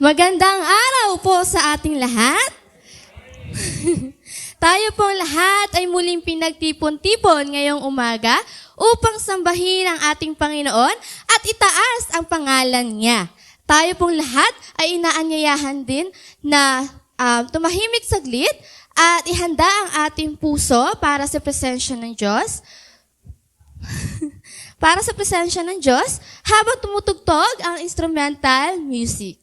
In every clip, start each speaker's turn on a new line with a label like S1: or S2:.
S1: Magandang araw po sa ating lahat. Tayo pong lahat ay muling pinagtipon-tipon ngayong umaga upang sambahin ang ating Panginoon at itaas ang pangalan niya. Tayo pong lahat ay inaanyayahan din na tumahimik saglit at ihanda ang ating puso para sa presensya ng Diyos. Para sa presensya ng Diyos habang tumutugtog ang instrumental music.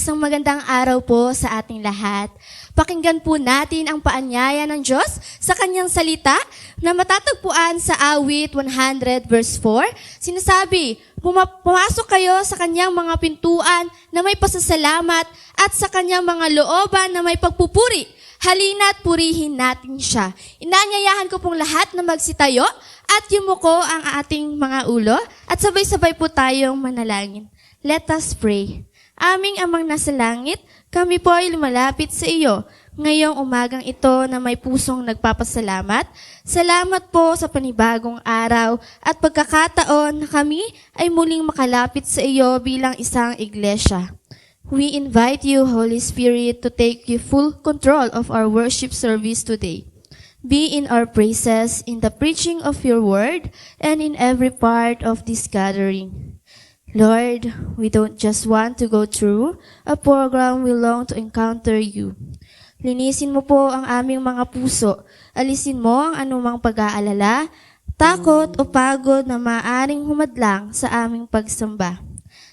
S1: Isang magandang araw po sa ating lahat. Pakinggan po natin ang paanyaya ng Diyos sa kanyang salita na matatagpuan sa awit 100 verse 4. Sinasabi, pumasok kayo sa kanyang mga pintuan na may pasasalamat at sa kanyang mga looban na may pagpupuri. Halina't purihin natin siya. Inaanyayahan ko pong lahat na magsitayo at yumuko ang ating mga ulo at sabay-sabay po tayong manalangin. Let us pray. Aming Amang nasa langit, kami po ay lumalapit sa iyo. Ngayong umagang ito na may pusong nagpapasalamat. Salamat po sa panibagong araw at pagkakataon na kami ay muling makalapit sa iyo bilang isang iglesia. We invite you, Holy Spirit, to take you full control of our worship service today. Be in our praises, in the preaching of your word, and in every part of this gathering. Lord, we don't just want to go through a program, we long to encounter you. Linisin mo po ang aming mga puso. Alisin mo ang anumang pag-aalala, takot o pagod na maaaring humadlang sa aming pagsamba.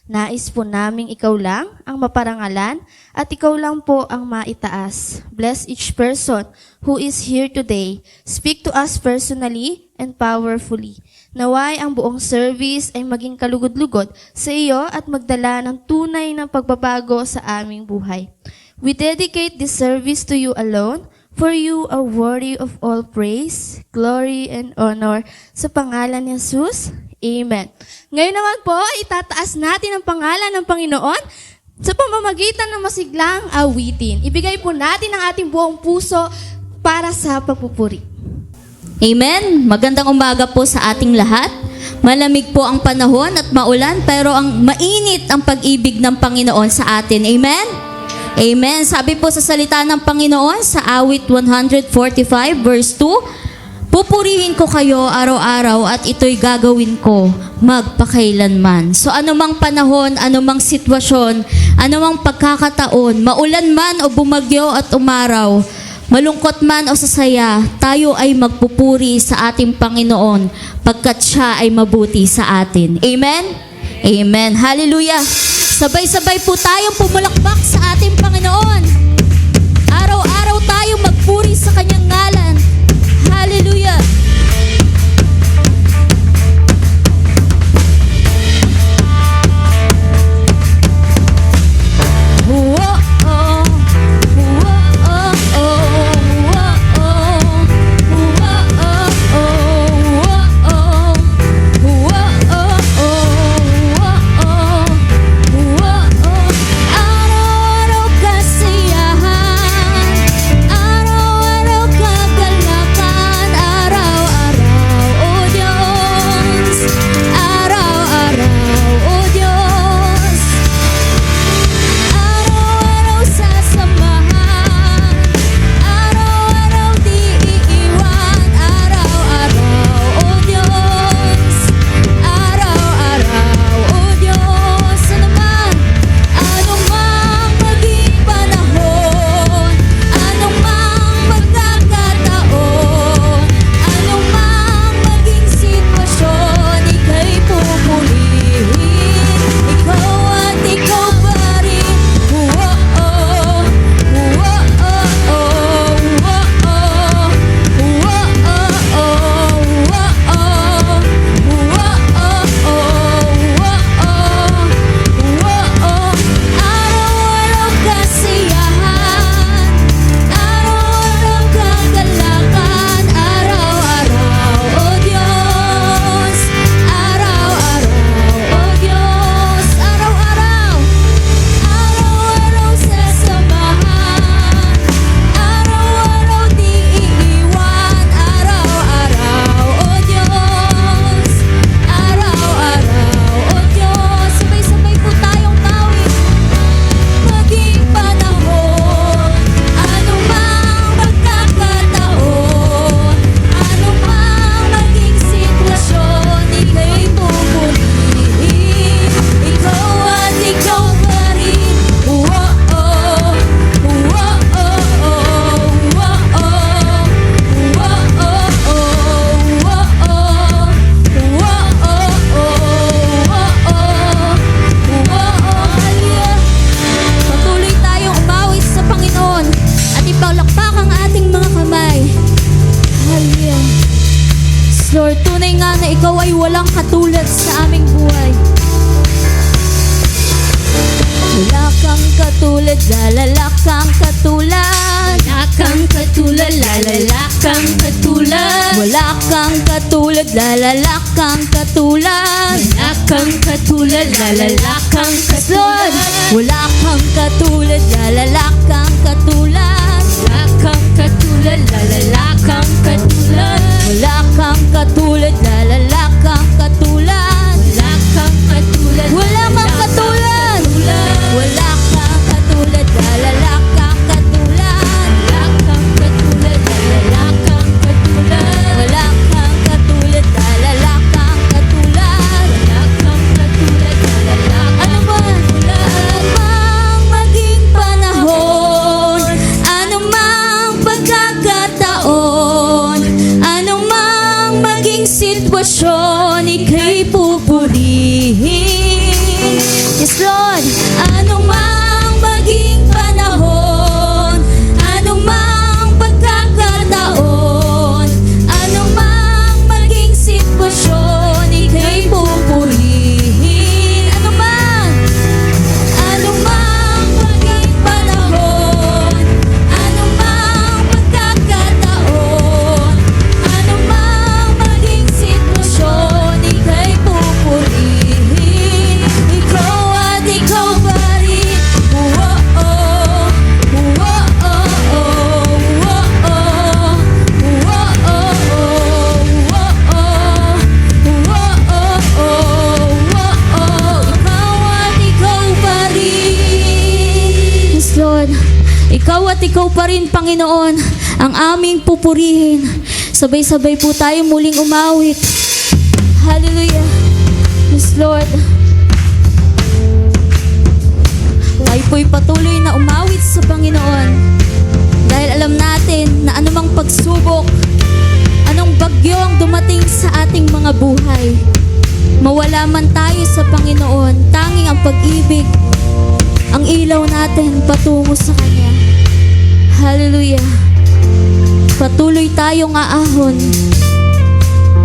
S1: Nais po naming ikaw lang ang maparangalan at ikaw lang po ang maitaas. Bless each person who is here today. Speak to us personally and powerfully. Naway ang buong service ay maging kalugod-lugod sa iyo at magdala ng tunay na pagbabago sa aming buhay. We dedicate this service to you alone, for you are worthy of all praise, glory, and honor. Sa pangalan ni Jesus, Amen. Ngayon naman po, itataas natin ang pangalan ng Panginoon sa pamamagitan ng masiglang awitin. Ibigay po natin ang ating buong puso para sa pagpupuri.
S2: Amen. Magandang umaga po sa ating lahat. Malamig po ang panahon at maulan, pero ang mainit ang pag-ibig ng Panginoon sa atin. Amen? Amen. Sabi po sa salita ng Panginoon sa awit 145 verse 2, pupurihin ko kayo araw-araw at ito'y gagawin ko magpakailanman. So anumang panahon, anumang sitwasyon, anumang pagkakataon, maulan man o bumagyo at umaraw, malungkot man o sasaya, tayo ay magpupuri sa ating Panginoon pagkat siya ay mabuti sa atin. Amen? Amen. Hallelujah. Sabay-sabay po tayong pumulakbak sa ating Panginoon. Araw-araw tayong magpuri sa kanyang ngalan. Hallelujah. Lord, tunay nga na ikaw ay walang katulad sa aming buhay. Wala kang katulad, lalala kang katulad. Wala kang katulad, lalala kang katulad. Wala kang katulad, lalala kang katulad. Wala kang katulad, lalala kang katulad. Wala kang katulad, lalala kang katulad. Wala kang katulad, lalala kang katulad. Wala kang katulad, lalala kang katulad. Wala kang katulad, wala kang katulad. Wala kang pupurihin. Yes, Lord, anumang maging panahon, anumang pagkakataon, anumang maging sitwasyon, ika'y pupurihin. Anumang maging panahon, anumang pagkakataon, anumang maging sitwasyon, ika'y pupurihin. Ikaw at ikaw pa rin. Oh-oh, oh-oh, oh-oh, Yes, Lord, ikaw at ikaw pa rin, Panginoon, ang aming pupurihin. Sabay-sabay po tayo muling umawit. Hallelujah. Yes, Lord. Tayo po'y patuloy na umawit sa Panginoon. Dahil alam natin na anumang pagsubok, anong bagyo ang dumating sa ating mga buhay, mawala man tayo sa Panginoon, tanging ang pag-ibig ang ilaw natin patungo sa Kanya. Hallelujah. Patuloy tayong aahon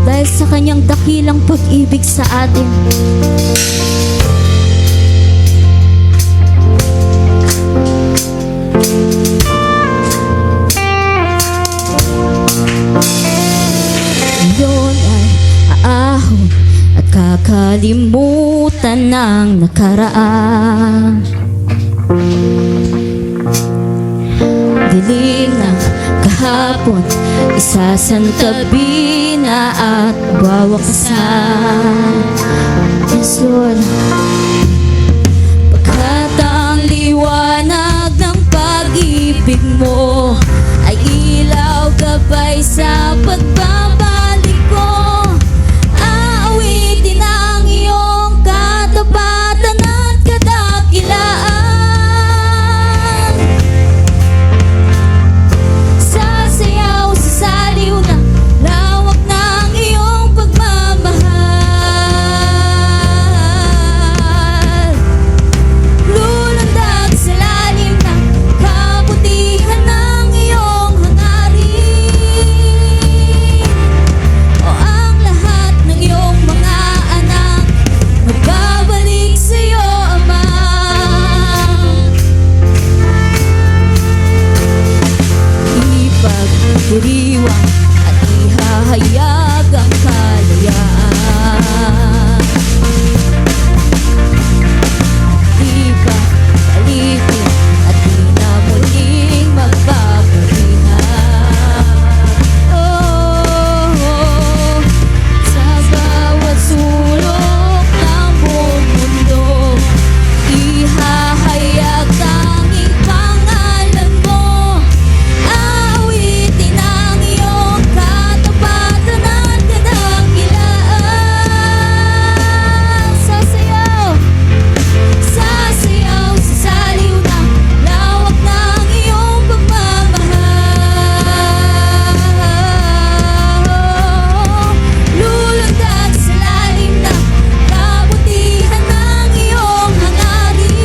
S2: dahil sa Kanyang dakilang pag-ibig sa atin. Ngayon ay aahon at kakalimutan ng nakaraan. Dilim ng kahapon, isasantabi na at wawakasan. Yes, Lord. Pagkat ang liwanag ng pag-ibig mo ay ilaw gabay sa pagbabalik ko. Aawitin ang iyong katapatan at kadakilaan. Sasayaw sa saliw na lawak ng iyong pagmamahal. Lulandag sa lalim ng kabutihan ng iyong hangarin. O ang lahat ng iyong mga anak magbabalik sa iyo, Ama. Ipagdiriwang at ihahayag ang kalayaan. Di ka palitin at di na muling magbabalihan. Oh, sa bawat sulok ng buong mundo, ihahayag tanging pangalan mo. Aawitin ang iyong katapatan at kadakilaan. Sasayaw, sasayaw sa saliw ng lawak ng iyong pagmamahal. Lulandag sa lalim ng kabutihan ng iyong hangarin.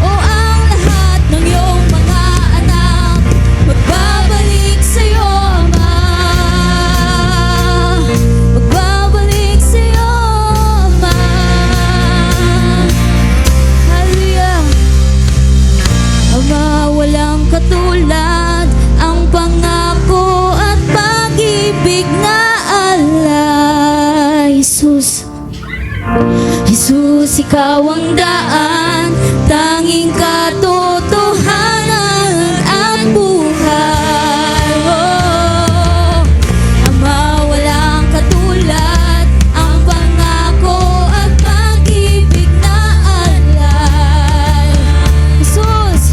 S2: O ang lahat ng iyong mga anak magbabalik sa iyo, Ama. Magbabalik sa iyo, Ama. Hallelujah. Ama, walang katulad ang pangako at pag-ibig na alay. Jesus, Jesus, ikaw ang daan, tanging katotohanan at buhay. Oh, Ama, walang katulad ang pangako at pag-ibig na alay. Jesus,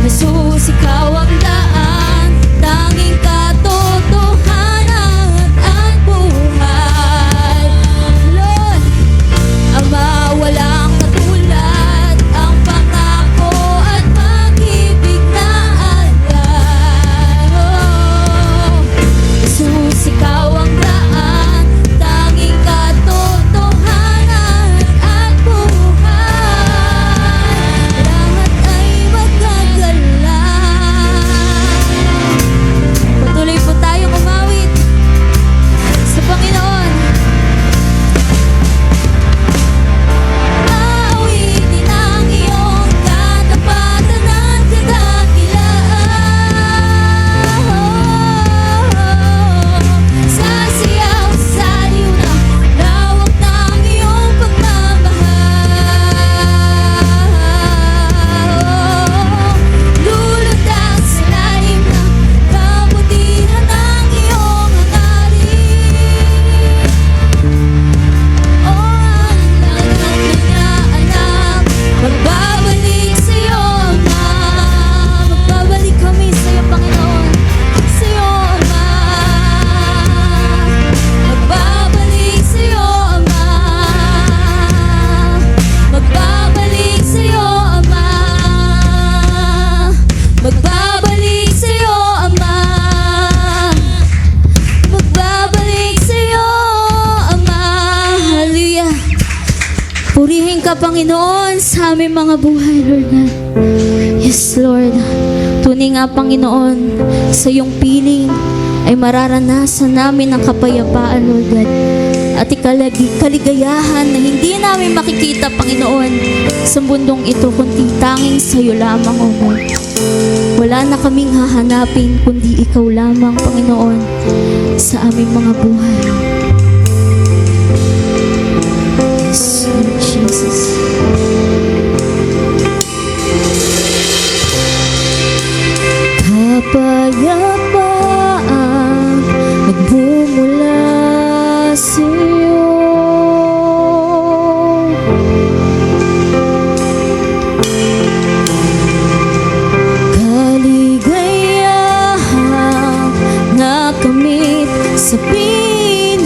S2: Jesus, ikaw ang daan, tanging katotohanan at buhay. Lord, Ama, walang katulad ang pangako Panginoon, sa aming mga buhay, Lord God. Yes, Lord. Tunay nga, Panginoon, sa iyong piling ay mararanasan namin ang kapayapaan, Lord God. At kaligayahan na hindi namin makikita, Panginoon, sa mundong ito, kundi tanging sa iyo lamang, O Lord. Wala na kaming hahanapin, kundi ikaw lamang, Panginoon, sa aming mga buhay. Yes, Lord Jesus. Kapayapaan nagmumula sa iyo. Kaligayahan nakamit sa piling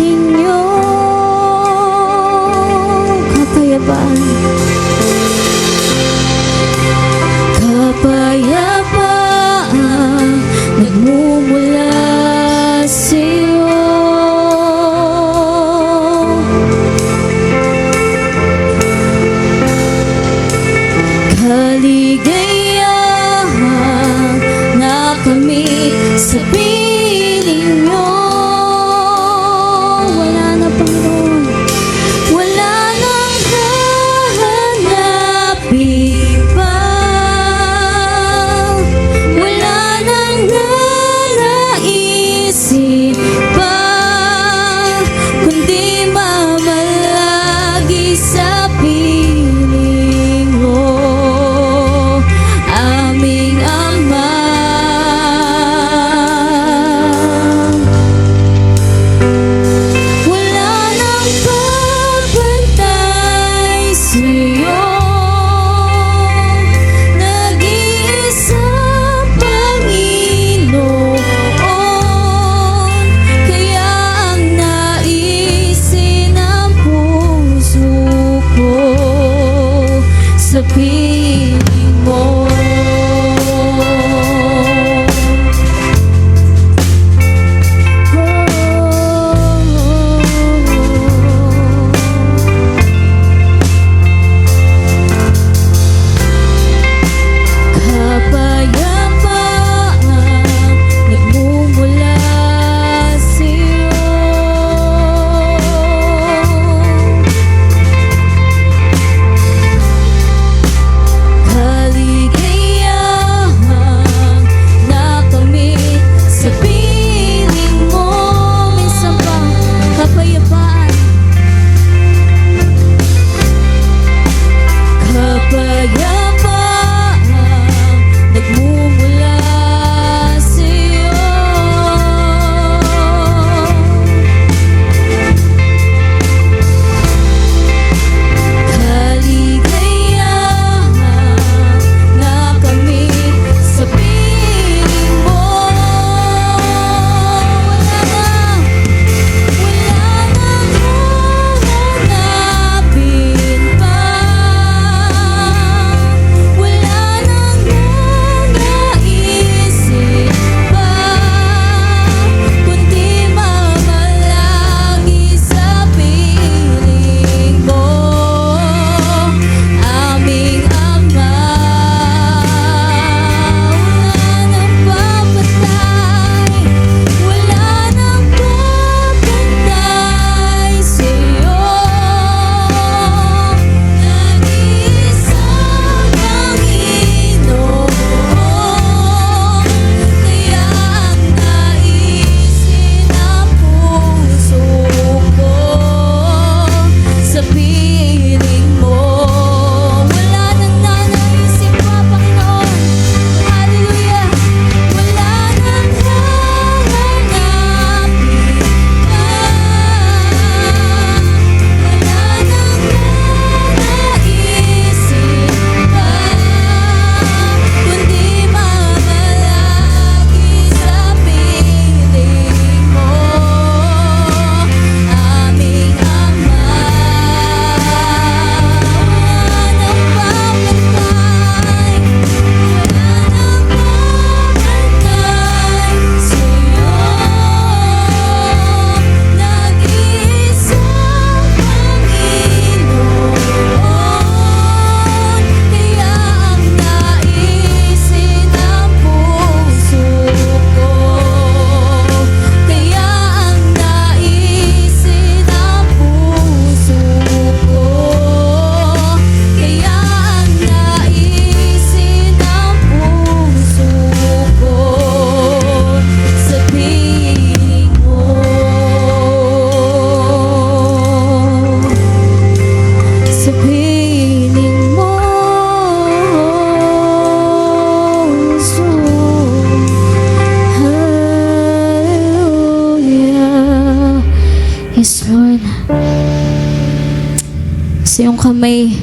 S2: Sa iyong kamay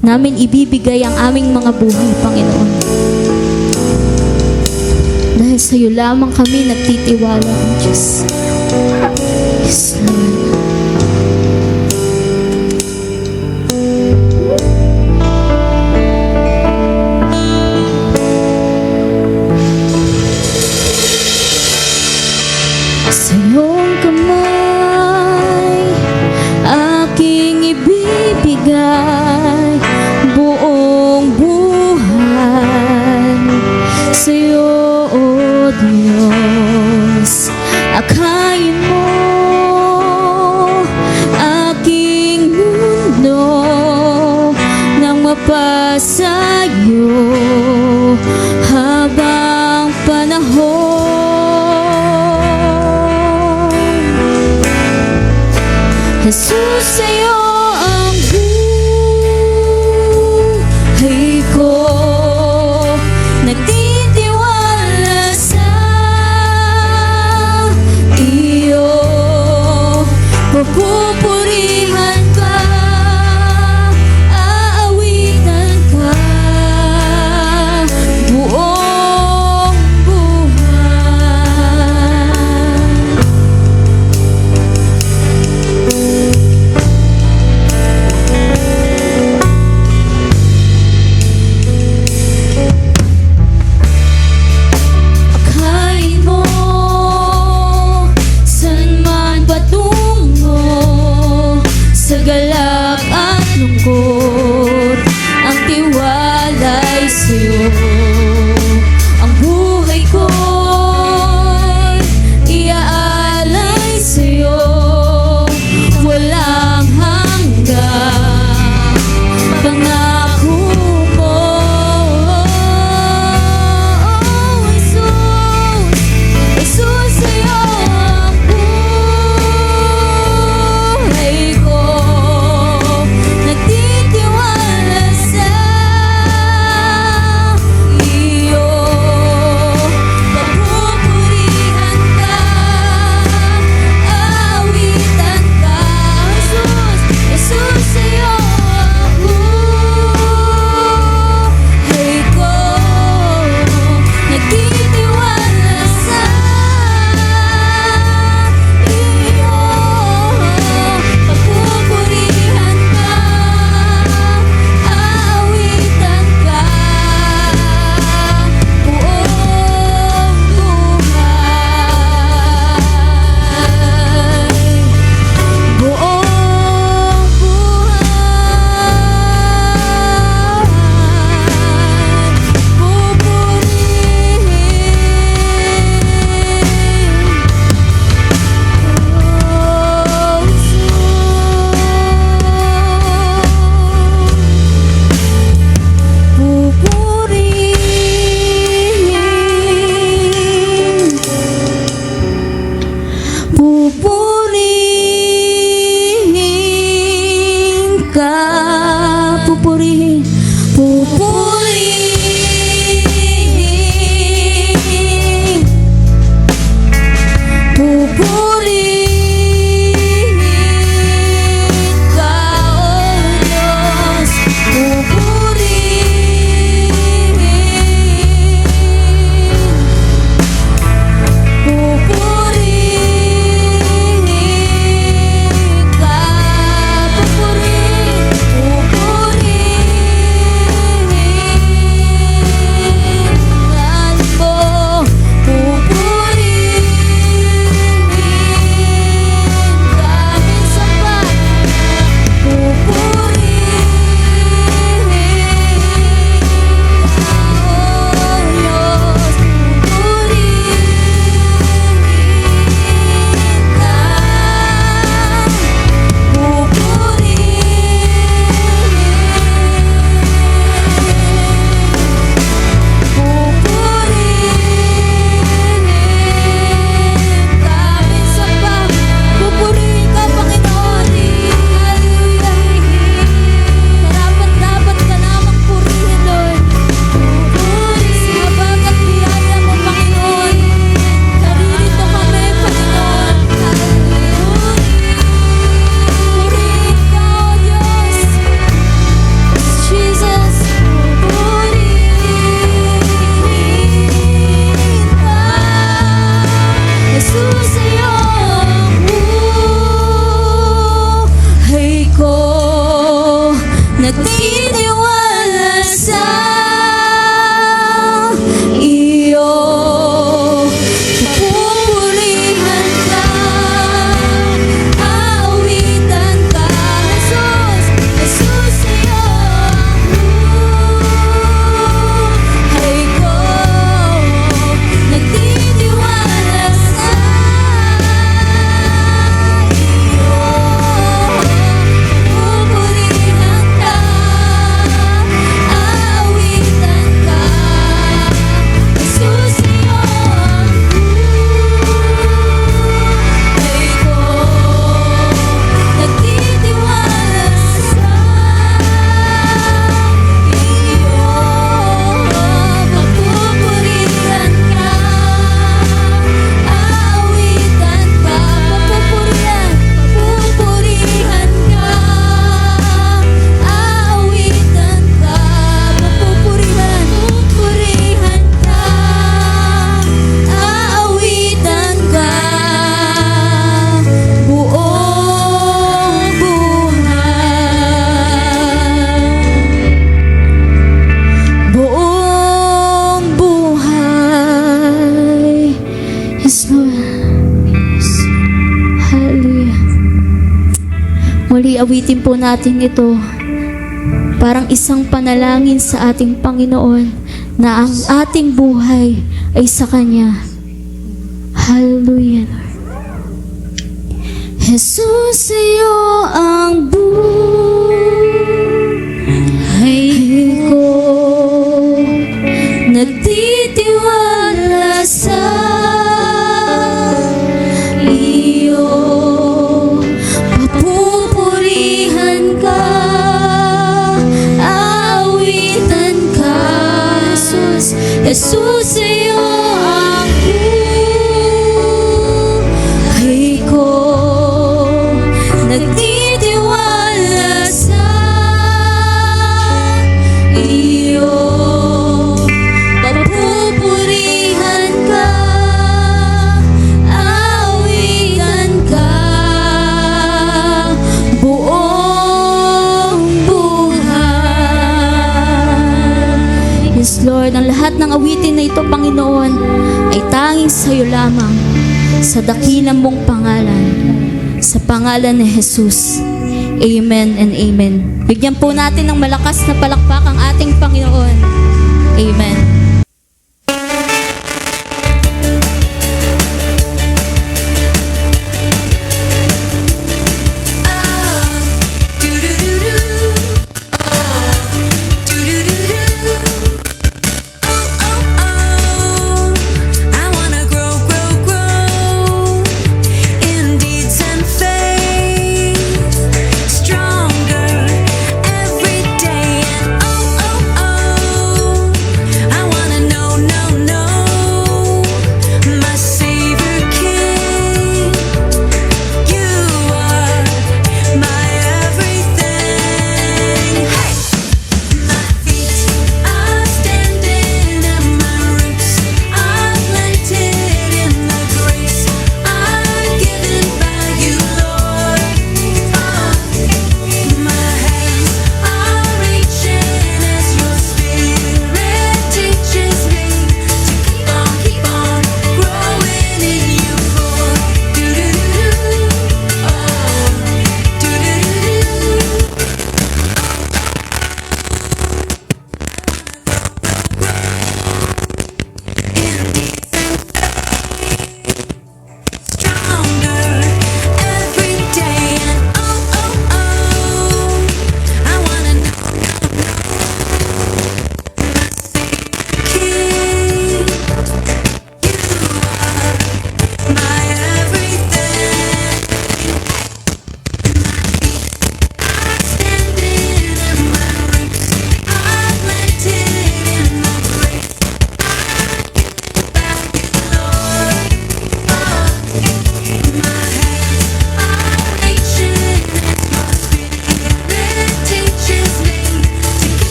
S2: namin ibibigay ang aming mga buhay, Panginoon. Dahil sa iyo lamang kami nagtitiwala, O Diyos. Yes, Lord. Sa iyong kamay aking ibibigay buong buhay. Sa iyo, O Diyos, akayin mo aking mundo nang mapasayo habang panahon. Jesus, sa'yo ang buhay ko, nagtitiwala sa iyo, papupurihan ka, aawitan ka, buong buhay. nagtitiwala sa iyo. Pupurihan ka, aawitan ka, Jesus, Jesus sa'yo ay ko, nagtitiwala sa iyo. Pupurihan ka, aawitan ka, Jesus sa'yo ay ko, nagtitiwala sa iyo. Papupurihan ka, aawitan ka, papupurihan ka, aawitan ka, papupurihan ka, aawitan ka, buong buhay. Yes, Lord. Yes. Hallelujah. Muli awitin po natin ito. Parang isang panalangin sa ating Panginoon na ang ating buhay ay sa Kanya. Hallelujah, Lord. Jesus, sa'yo ang buhay ko, nagtitiwala sa iyo. Papupurihan ka, aawitan ka, Jesus, Jesus sa'yo ang buhay ko, nagtitiwala sa iyo. Papupurihan ka, aawitan ka, buong buhay. Yes, Lord, ang lahat ng awitin na ito, Panginoon, ay tanging sa iyo lamang, sa dakilang mong pangalan, sa pangalan ni Jesus. Amen and amen. Bigyan po natin ng malakas na palakpak ang ating Panginoon. Amen.
S3: I wanna grow in deeds and faith, stronger every day. And I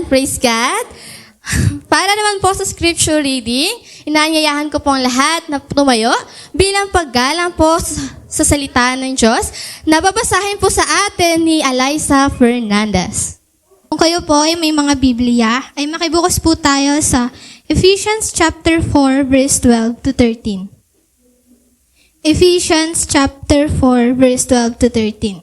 S1: Praise God. Para naman po sa scripture reading, inaanyayahan ko po ang lahat na tumayo bilang paggalang po sa salita ng Diyos na babasahin po sa atin ni Eliza Fernandez.
S4: Kung kayo po ay may mga Biblia, ay makibukas po tayo sa Ephesians chapter 4 verse 12 to 13. Ephesians chapter 4 verse 12 to 13.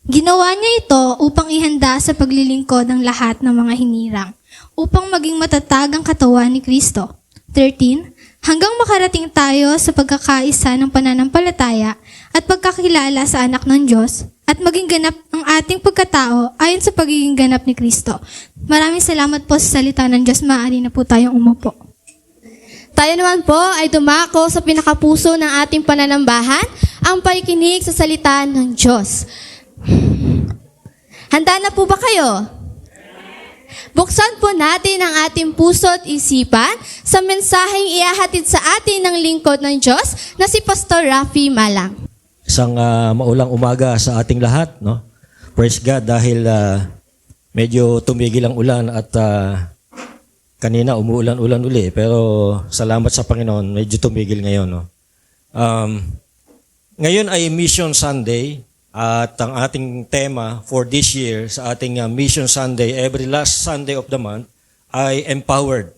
S4: Ginawa niya ito upang ihanda sa paglilingkod ng lahat ng mga hinirang, upang maging matatag ang katawan ni Kristo. 13. Hanggang makarating tayo sa pagkakaisa ng pananampalataya at pagkakilala sa anak ng Diyos at maging ganap ang ating pagkatao ayon sa pagiging ganap ni Kristo. Maraming salamat po sa salita ng Diyos. Maaari na po tayong umupo.
S1: Tayo naman po ay dumako sa pinakapuso ng ating pananambahan, ang pakikinig sa salita ng Diyos. Handa na po ba kayo? Buksan po natin ang ating puso at isipan sa mensaheng ihahatid sa atin ng lingkod ng Diyos na si Pastor Rafi Malang.
S5: Isang maulang umaga sa ating lahat, no? Praise God dahil medyo tumigil ang ulan at kanina umuulan-ulan uli, pero salamat sa Panginoon, medyo tumigil ngayon, no? Ngayon ay Mission Sunday. At ang ating tema for this year sa ating Mission Sunday, every last Sunday of the month, ay empowered.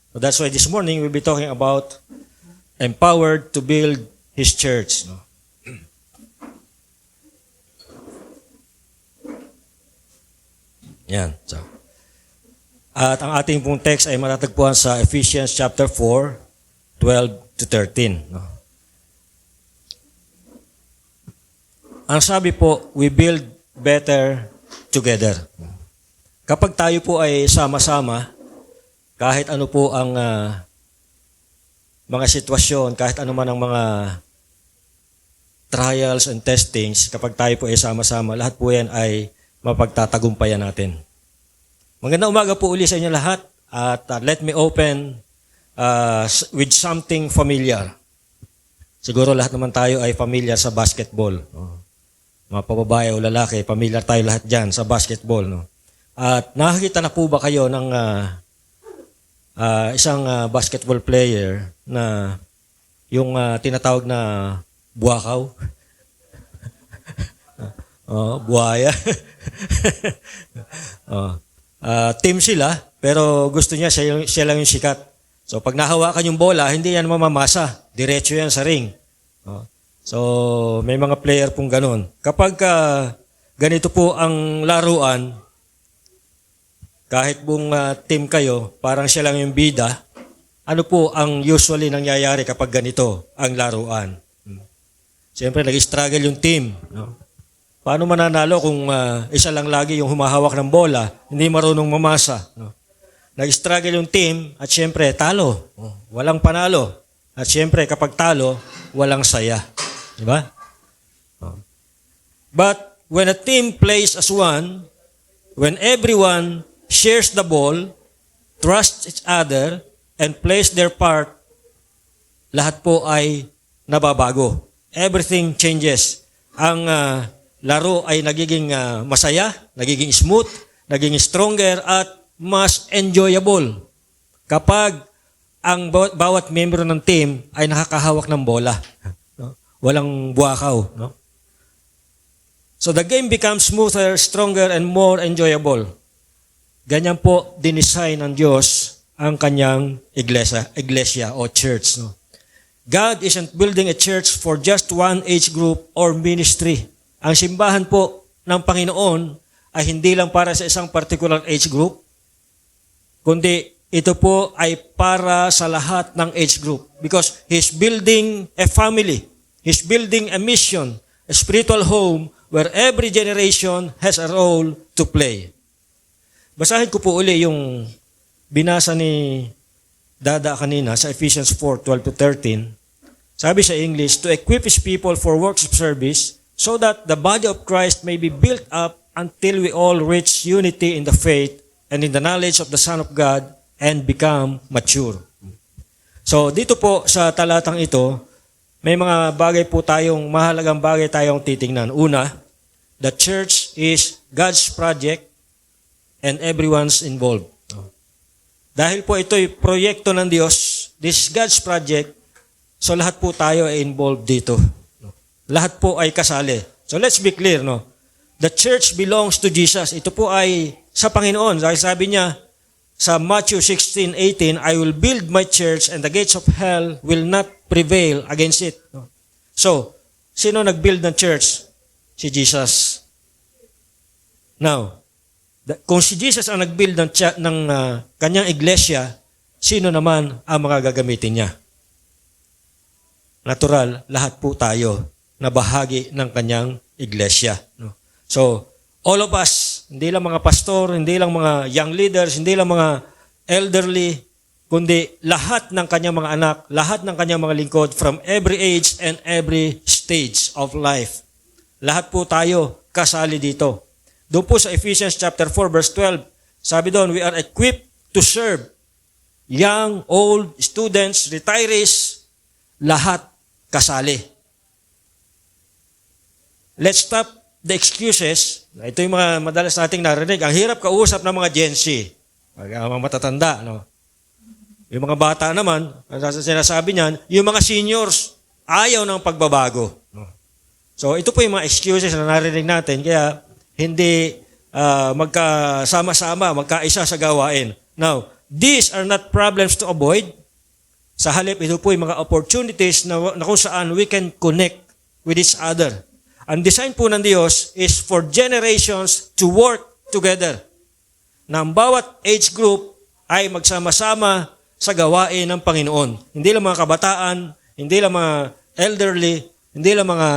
S5: So that's why this morning we'll be talking about empowered to build His church. Yan. So. At ang ating pong text ay matatagpuan sa Ephesians chapter 4, 12 to 13. No? Ang sabi po, we build better together. Kapag tayo po ay sama-sama, kahit ano po ang mga sitwasyon, kahit ano man ang mga trials and testings, kapag tayo po ay sama-sama, lahat po yan ay mapagtatagumpayan natin. Magandang umaga po uli sa inyo lahat at let me open with something familiar. Siguro lahat naman tayo ay familiar sa basketball. Mga pababae o lalaki, familiar tayo lahat dyan sa basketball. No? At nakakita na po ba kayo ng isang basketball player na yung tinatawag na buwakaw? Buhaya. Team sila, pero gusto niya siya lang yung sikat. So pag nahawakan yung bola, hindi yan mamamasa. Diretso yan sa ring. So, may mga player pong ganun. Kapag ganito po ang laruan, kahit pong team kayo, parang siya lang yung bida, ano po ang usually nangyayari kapag ganito ang laruan? Siyempre, nag-struggle yung team. No? Paano mananalo kung isa lang lagi yung humahawak ng bola, hindi marunong mamasa? No? Nag-struggle yung team at siyempre, talo. Walang panalo. At siyempre, kapag talo, walang saya. Diba? But when a team plays as one, when everyone shares the ball, trusts each other, and plays their part, lahat po ay nababago. Everything changes. Ang laro ay nagiging masaya, nagiging smooth, nagiging stronger, at mas enjoyable kapag ang bawat membro ng team ay nakakahawak ng bola. Walang buwakaw, no? So the game becomes smoother, stronger, and more enjoyable. Ganyan po dinesign ng Diyos ang kanyang iglesia o church, no? God isn't building a church for just one age group or ministry. Ang simbahan po ng Panginoon ay hindi lang para sa isang particular age group, kundi ito po ay para sa lahat ng age group because He's building a family. He's building a mission, a spiritual home where every generation has a role to play. Basahin ko po uli yung binasa ni Dada kanina sa Ephesians 4:12 to 13. Sabi sa English, to equip His people for works of service so that the body of Christ may be built up until we all reach unity in the faith and in the knowledge of the Son of God and become mature. So dito po sa talatang ito, may mga bagay po mahalagang bagay tayong titingnan. Una, the church is God's project and everyone's involved. Dahil po ito'y proyekto ng Diyos, this is God's project, so lahat po tayo ay involved dito. Lahat po ay kasali. So let's be clear, no? The church belongs to Jesus. Ito po ay sa Panginoon. Dahil sabi niya sa Matthew 16:18, I will build my church and the gates of hell will not prevail against it. So, sino nag-build ng church? Si Jesus. Now, kung si Jesus ang nag-build ng kanyang iglesia, sino naman ang mga gagamitin niya? Natural, lahat po tayo na bahagi ng kanyang iglesia. No? So, all of us, hindi lang mga pastor, hindi lang mga young leaders, hindi lang mga elderly, kundi lahat ng kanyang mga anak, lahat ng kanyang mga lingkod from every age and every stage of life. Lahat po tayo kasali dito. Doon po sa Ephesians chapter 4 verse 12, sabi doon, we are equipped to serve young, old, students, retirees, lahat kasali. Let's stop the excuses. Ito yung mga madalas nating narinig. Ang hirap kausap ng mga Gen Z. Mga matatanda, no? Yung mga bata naman, ang sinasabi niyan, yung mga seniors, ayaw ng pagbabago. No? So, ito po yung mga excuses na narinig natin. Kaya, hindi magkasama-sama, magkaisa sa gawain. Now, these are not problems to avoid. Sa halip, ito po yung mga opportunities na kung saan we can connect with each other. Ang design po ng Diyos is for generations to work together. Na ang bawat age group ay magsama-sama sa gawain ng Panginoon. Hindi lang mga kabataan, hindi lang mga elderly, hindi lang mga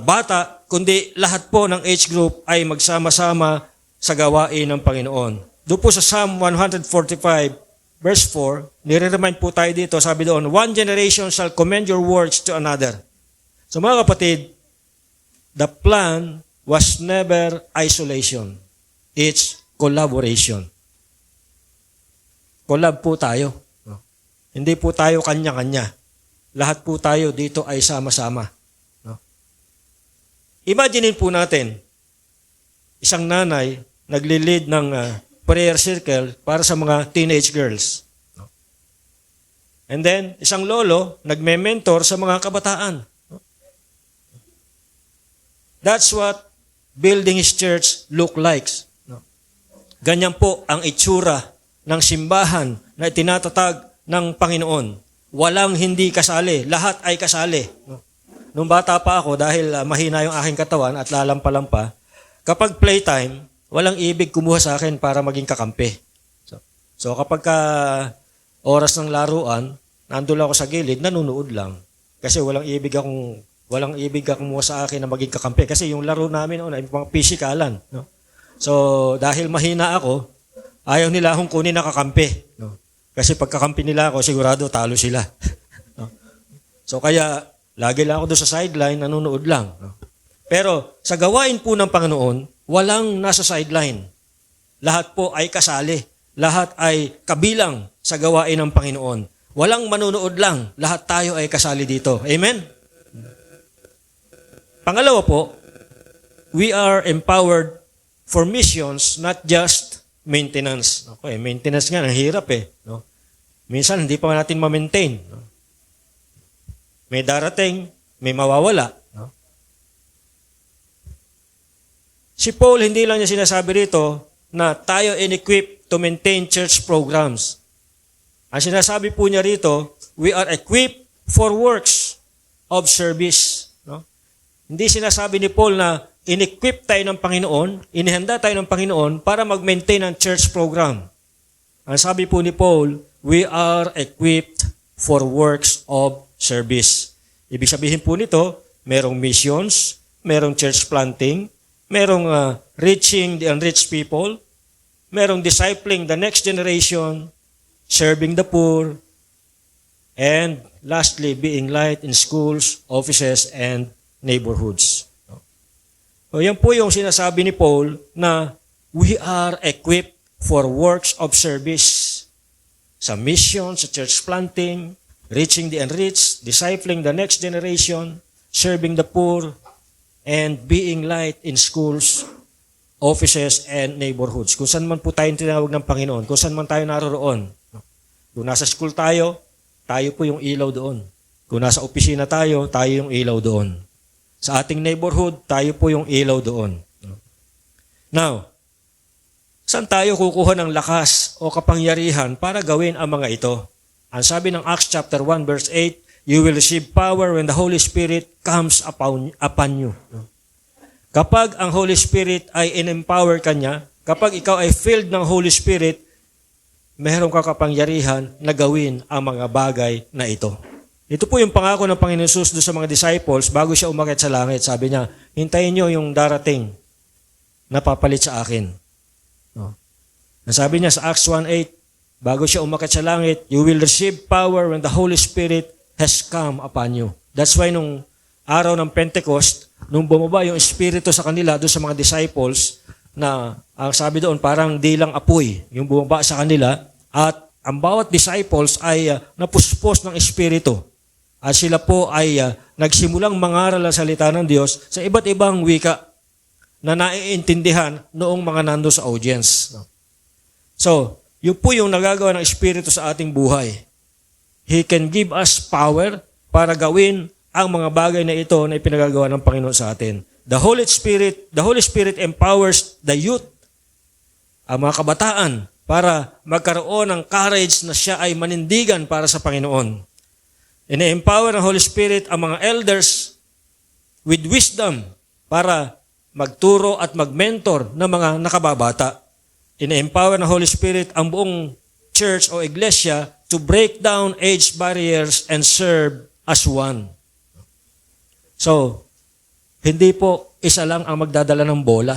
S5: bata, kundi lahat po ng age group ay magsama-sama sa gawain ng Panginoon. Doon po sa Psalm 145, verse 4, nire-remind po tayo dito, sabi doon, one generation shall commend your works to another. So mga kapatid, the plan was never isolation. It's collaboration. Collab po tayo. No? Hindi po tayo kanya-kanya. Lahat po tayo dito ay sama-sama. No? Imaginein po natin, isang nanay nagli-lead ng prayer circle para sa mga teenage girls. No? And then, isang lolo nagme-mentor sa mga kabataan. No? That's what building his church look like. No? Ganyan po ang itsura ng simbahan na itinatatag ng Panginoon. Walang hindi kasali. Lahat ay kasali. No? Nung bata pa ako, dahil mahina yung aking katawan at lalampa-lampa, kapag playtime, walang ibig kumuha sa akin para maging kakampi. So kapag oras ng laruan, nandun ako sa gilid, nanunood lang. Kasi walang ibig kumuha sa akin na maging kakampi. Kasi yung laro namin ay mga pisikalan. No? So dahil mahina ako, ayaw nila akong kunin na kakampi. No? Kasi pag kakampi nila ako, sigurado talo sila. No? So kaya, lagi lang ako doon sa sideline, nanonood lang. No? Pero sa gawain po ng Panginoon, walang nasa sideline. Lahat po ay kasali. Lahat ay kabilang sa gawain ng Panginoon. Walang manunood lang. Lahat tayo ay kasali dito. Amen? Pangalawa po, we are empowered for missions, not just maintenance. Okay, maintenance nga, ang hirap eh. No? Minsan, hindi pa natin ma-maintain. No? May darating, may mawawala. No? Si Paul, hindi lang niya sinasabi rito na tayo in-equip to maintain church programs. Ang sinasabi po niya rito, we are equipped for works of service. No? Hindi sinasabi ni Paul na in-equip tayo ng Panginoon, inihanda tayo ng Panginoon para mag-maintain ang church program. Ang sabi po ni Paul, we are equipped for works of service. Ibig sabihin po nito, merong missions, merong church planting, merong reaching the unreached people, merong discipling the next generation, serving the poor, and lastly, being light in schools, offices, and neighborhoods. So yan po yung sinasabi ni Paul na we are equipped for works of service. Sa mission, sa church planting, reaching the unreached, discipling the next generation, serving the poor, and being light in schools, offices, and neighborhoods. Kung saan man po tayo tinawag ng Panginoon, kung saan man tayo naroroon. Kung nasa school tayo, tayo po yung ilaw doon. Kung nasa opisina tayo yung ilaw doon. Sa ating neighborhood, tayo po yung ilaw doon. Now, saan tayo kukuha ng lakas o kapangyarihan para gawin ang mga ito? Ang sabi ng Acts chapter 1 verse 8, you will receive power when the Holy Spirit comes upon you. Kapag ang Holy Spirit ay in-empower ka niya, kapag ikaw ay filled ng Holy Spirit, meron ka kapangyarihan na gawin ang mga bagay na ito. Ito po yung pangako ng Panginoon Jesus doon sa mga disciples bago siya umakyat sa langit. Sabi niya, hintayin niyo yung darating na papalit sa akin. No. Sabi niya sa Acts 1:8, bago siya umakyat sa langit, you will receive power when the Holy Spirit has come upon you. That's why nung araw ng Pentecost, nung bumaba yung Espiritu sa kanila, doon sa mga disciples, na ang sabi doon parang dilang apoy, yung bumaba sa kanila, at ang bawat disciples ay napuspos ng Espiritu. At sila po ay nagsimulang mangaral ang salita ng Diyos sa iba't ibang wika na naiintindihan noong mga nando sa audience. So, yun po yung nagagawa ng Espiritu sa ating buhay. He can give us power para gawin ang mga bagay na ito na ipinagagawa ng Panginoon sa atin. The Holy Spirit empowers the youth, ang mga kabataan, para magkaroon ng courage na siya ay manindigan para sa Panginoon. Ine-empower ng Holy Spirit ang mga elders with wisdom para magturo at magmentor ng mga nakababata. Ine-empower ng Holy Spirit ang buong church o iglesia to break down age barriers and serve as one. So, hindi po isa lang ang magdadala ng bola.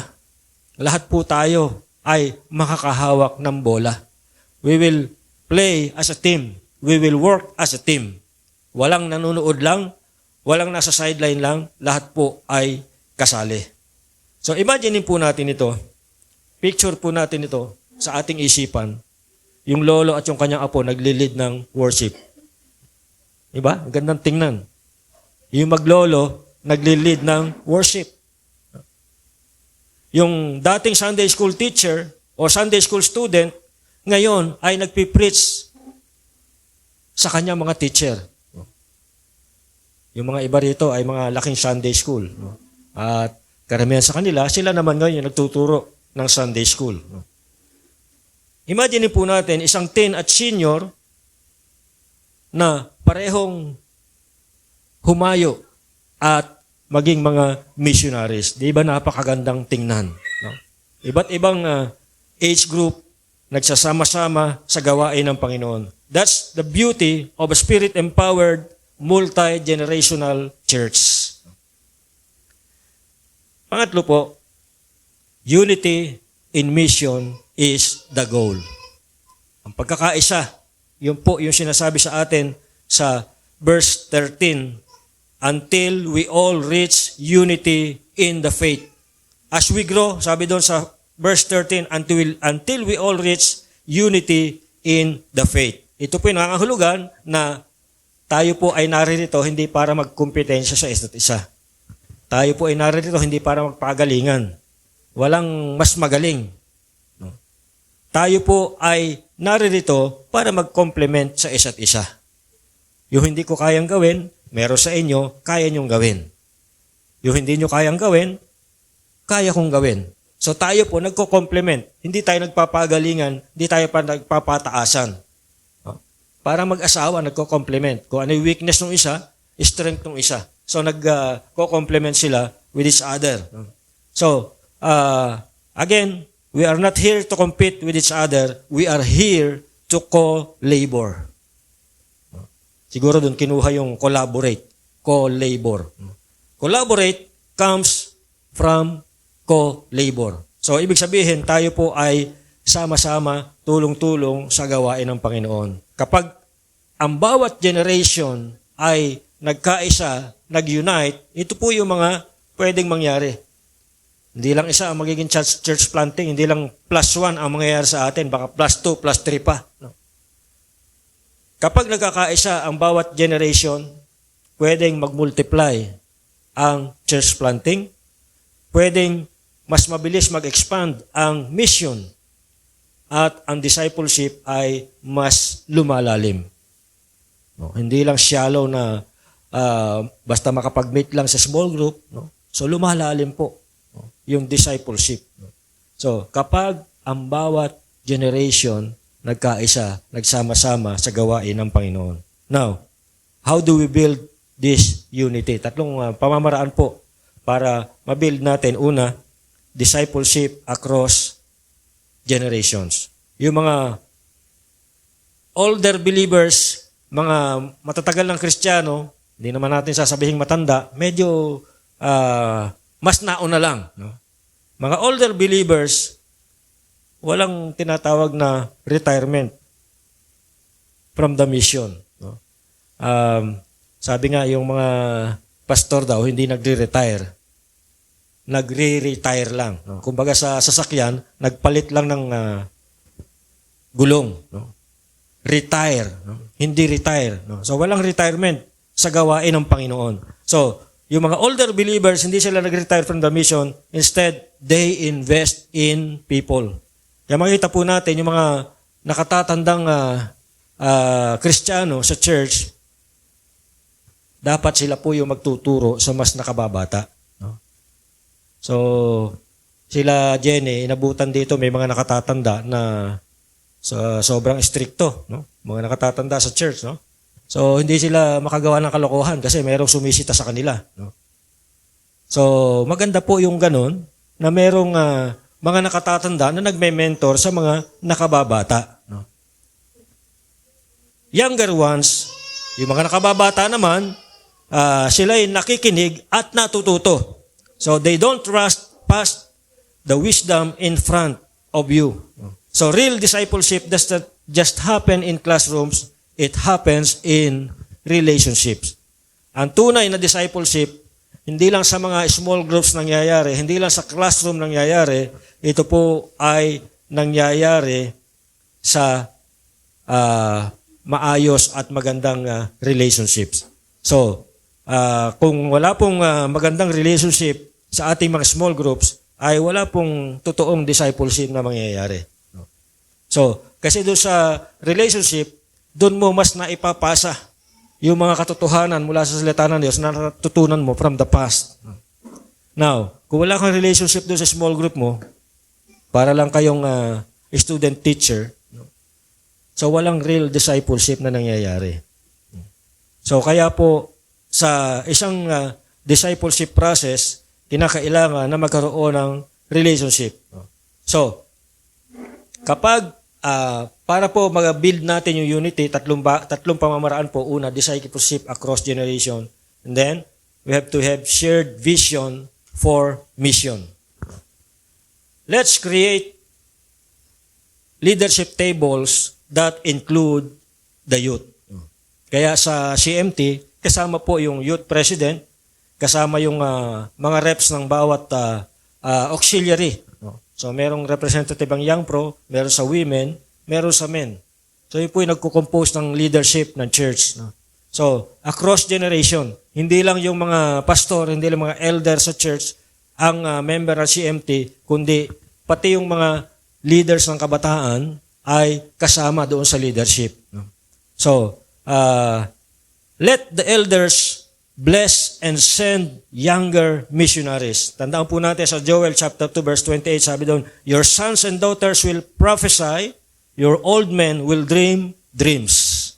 S5: Lahat po tayo ay makakahawak ng bola. We will play as a team. We will work as a team. Walang nanonood lang, walang nasa sideline lang, lahat po ay kasali. So, imagine po natin ito. Picture po natin ito sa ating isipan. Yung lolo at yung kanyang apo nagli-lead ng worship. Diba? Ang gandang tingnan. Yung maglolo, nagli-lead ng worship. Yung dating Sunday school teacher o Sunday school student, ngayon ay nagpipreach sa kanyang mga teacher. Yung mga iba rito ay mga laking Sunday school. At karamihan sa kanila, sila naman ngayon yung nagtuturo ng Sunday school. Imagine po natin isang teen at senior na parehong humayo at maging mga missionaries. Di ba napakagandang tingnan? No? Iba't ibang age group nagsasama-sama sa gawain ng Panginoon. That's the beauty of a Spirit-empowered, multi-generational church. Pangatlo po, unity in mission is the goal. Ang pagkakaisa, yun po yung sinasabi sa atin sa verse 13, until we all reach unity in the faith. As we grow, sabi doon sa verse 13, until we all reach unity in the faith. Ito po yung nangangahulugan na tayo po ay naririto hindi para magkumpetensya sa isa't isa. Tayo po ay naririto hindi para magpagalingan. Walang mas magaling. No? Tayo po ay naririto para mag-complement sa isa't isa. Yung hindi ko kayang gawin, meron sa inyo, kaya nyong gawin. Yung hindi nyo kayang gawin, kaya kong gawin. So tayo po nagko-complement. Hindi tayo nagpapagalingan, hindi tayo pa nagpapataasan. Para mag-asawa, nagko-complement. Kung ano yung weakness ng isa, strength ng isa. So nagko-complement sila with each other. So, again, we are not here to compete with each other. We are here to co-labor. Siguro doon kinuha yung collaborate, co-labor. Collaborate comes from co-labor. So, ibig sabihin, tayo po ay sama-sama, tulong-tulong sa gawain ng Panginoon. Kapag ang bawat generation ay nagkaisa, nag-unite, ito po yung mga pwedeng mangyari. Hindi lang isa ang magiging church planting, hindi lang +1 ang mangyayari sa atin, baka +2, +3 pa. No? Kapag nagkakaisa ang bawat generation, pwedeng mag-multiply ang church planting, pwedeng mas mabilis mag-expand ang mission at ang discipleship ay mas lumalalim. No, hindi lang shallow na basta makapag-meet lang sa small group. No? So lumalalim po yung discipleship. No? So kapag ang bawat generation nagkaisa, nagsama-sama sa gawain ng Panginoon. Now, how do we build this unity? Tatlong pamamaraan po para mabuild natin. Una, discipleship across generations. Yung mga older believers, mga matatagal ng Kristiyano, hindi naman natin sasabihin matanda, medyo mas nauna lang. No? Mga older believers, walang tinatawag na retirement from the mission. No? Sabi nga, yung mga pastor daw, hindi nagre-retire. Nagre-retire lang. No? Kumbaga sa sasakyan, nagpalit lang ng gulong. No? Retire. No? Hindi retire. No? So, walang retirement sa gawain ng Panginoon. So, yung mga older believers, hindi sila nag-retire from the mission. Instead, they invest in people. Kaya makita po natin yung mga nakatatandang Kristiyano sa church, dapat sila po yung magtuturo sa mas nakababata. No? So, sila Jenny, inabutan dito, may mga nakatatanda na sobrang stricto. No? Mga nakatatanda sa church. No? So, hindi sila makagawa ng kalokohan kasi mayroong sumisita sa kanila. No? So, maganda po yung ganun na mayroong mga nakatatanda na nagme-mentor sa mga nakababata. No? Younger ones, yung mga nakababata naman, sila ay nakikinig at natututo. So they don't pass the wisdom in front of you. So real discipleship does not just happen in classrooms, it happens in relationships. Ang tunay na discipleship, hindi lang sa mga small groups nangyayari, hindi lang sa classroom nangyayari, ito po ay nangyayari sa maayos at magandang relationships. So, kung wala pong magandang relationship sa ating mga small groups, ay wala pong totoong discipleship na mangyayari. So, kasi doon sa relationship, doon mo mas naipapasa yung mga katotohanan mula sa salita ng Diyos na natutunan mo from the past. Now, kung wala kang relationship doon sa small group mo, para lang kayong student-teacher, so walang real discipleship na nangyayari. So kaya po, sa isang discipleship process, kinakailangan na magkaroon ng relationship. So, kapag para po mag-build natin yung unity, tatlong pamamaraan po. Una, discipleship across generation. And then, we have to have shared vision for mission. Let's create leadership tables that include the youth. Kaya sa CMT, kasama po yung youth president, kasama yung mga reps ng bawat auxiliary. So, merong representative ang Young Pro, meron sa women, meron sa men. So, yun po yung nagkukompose ng leadership ng church. So, across generation, hindi lang yung mga pastor, hindi lang mga elder sa church ang member ng CMT, kundi pati yung mga leaders ng kabataan ay kasama doon sa leadership. So, let the elders bless and send younger missionaries. Tandaan po natin sa Joel chapter 2 verse 28, sabi doon, your sons and daughters will prophesy, your old men will dream dreams.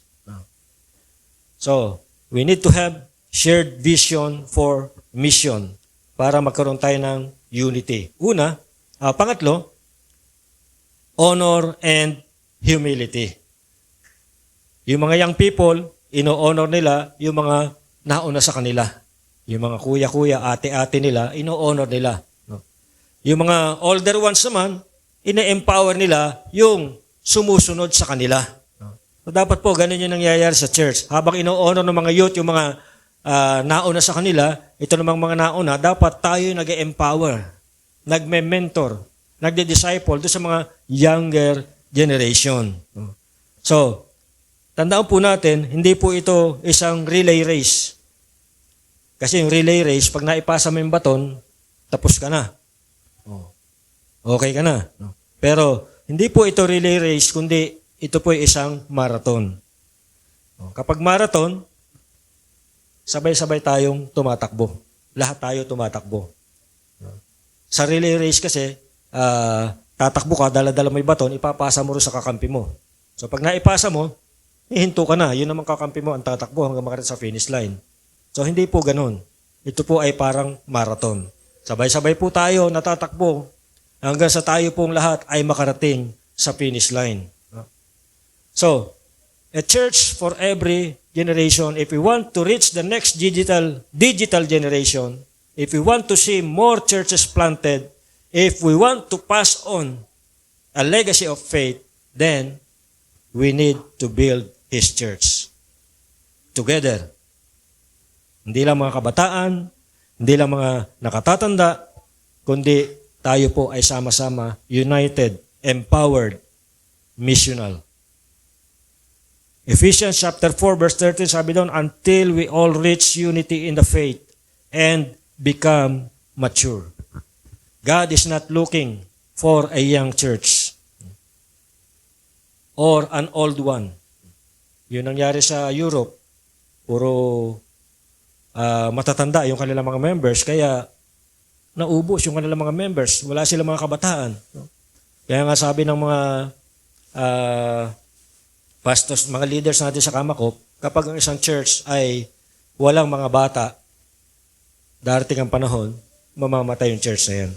S5: So, we need to have shared vision for mission para magkaroon tayo ng unity. Una, pangatlo, honor and humility. Yung mga young people, ino-honor nila yung mga nauna sa kanila. Yung mga kuya-kuya, ate-ate nila, ino-honor nila. No? Yung mga older ones naman, ine-empower nila yung sumusunod sa kanila. No? So, dapat po, ganun yung nangyayari sa church. Habang ino-honor ng mga youth, yung mga nauna sa kanila, ito namang mga nauna, dapat tayo yung nag-empower, nagme-mentor, nagde-disciple doon sa mga younger generation. No? So, tandaan po natin, hindi po ito isang relay race. Kasi yung relay race, pag naipasa mo yung baton, tapos ka na. okay ka na. No? Pero hindi po ito relay race, kundi ito po ay isang marathon. Kapag marathon, sabay-sabay tayong tumatakbo. Lahat tayo tumatakbo. Sa relay race kasi, tatakbo ka, dala-dala mo yung baton, ipapasa mo rin sa kakampi mo. So pag naipasa mo, hihinto ka na. Yun naman kakampi mo ang tatakbo hanggang makarating sa finish line. So hindi po ganun. Ito po ay parang marathon. Sabay-sabay po tayo natatakbo hanggang sa tayo pong lahat ay makarating sa finish line. So, a church for every generation, if we want to reach the next digital generation, if we want to see more churches planted, if we want to pass on a legacy of faith, then we need to build His church together. Hindi lang mga kabataan, hindi lang mga nakatatanda, kundi tayo po ay sama-sama, united, empowered, missional. Ephesians chapter 4 verse 13 sabi doon, until we all reach unity in the faith and become mature. God is not looking for a young church or an old one. Yun nangyari sa Europe. Puro matatanda yung kanilang mga members, kaya naubos yung kanilang mga members. Wala silang mga kabataan. Kaya nga sabi ng mga pastors, mga leaders natin sa Kamakop, kapag ang isang church ay walang mga bata, darating ang panahon, mamamatay yung church na yan.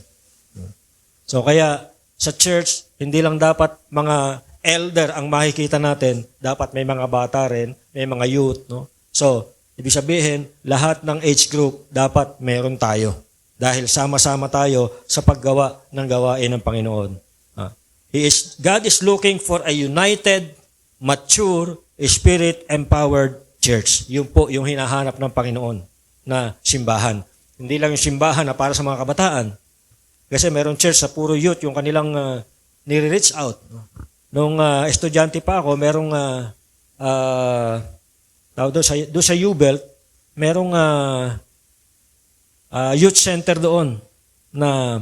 S5: So kaya sa church, hindi lang dapat mga elder ang makikita natin, dapat may mga bata rin, may mga youth. No? So, ibig sabihin, lahat ng age group, dapat meron tayo. Dahil sama-sama tayo sa paggawa ng gawain ng Panginoon. God is looking for a united, mature, spirit-empowered church. Yun po yung hinahanap ng Panginoon na simbahan. Hindi lang yung simbahan na para sa mga kabataan. Kasi meron church sa puro youth, yung kanilang nire-reach out. Nung estudyante pa ako, merong doon sa U-Belt, merong youth center doon na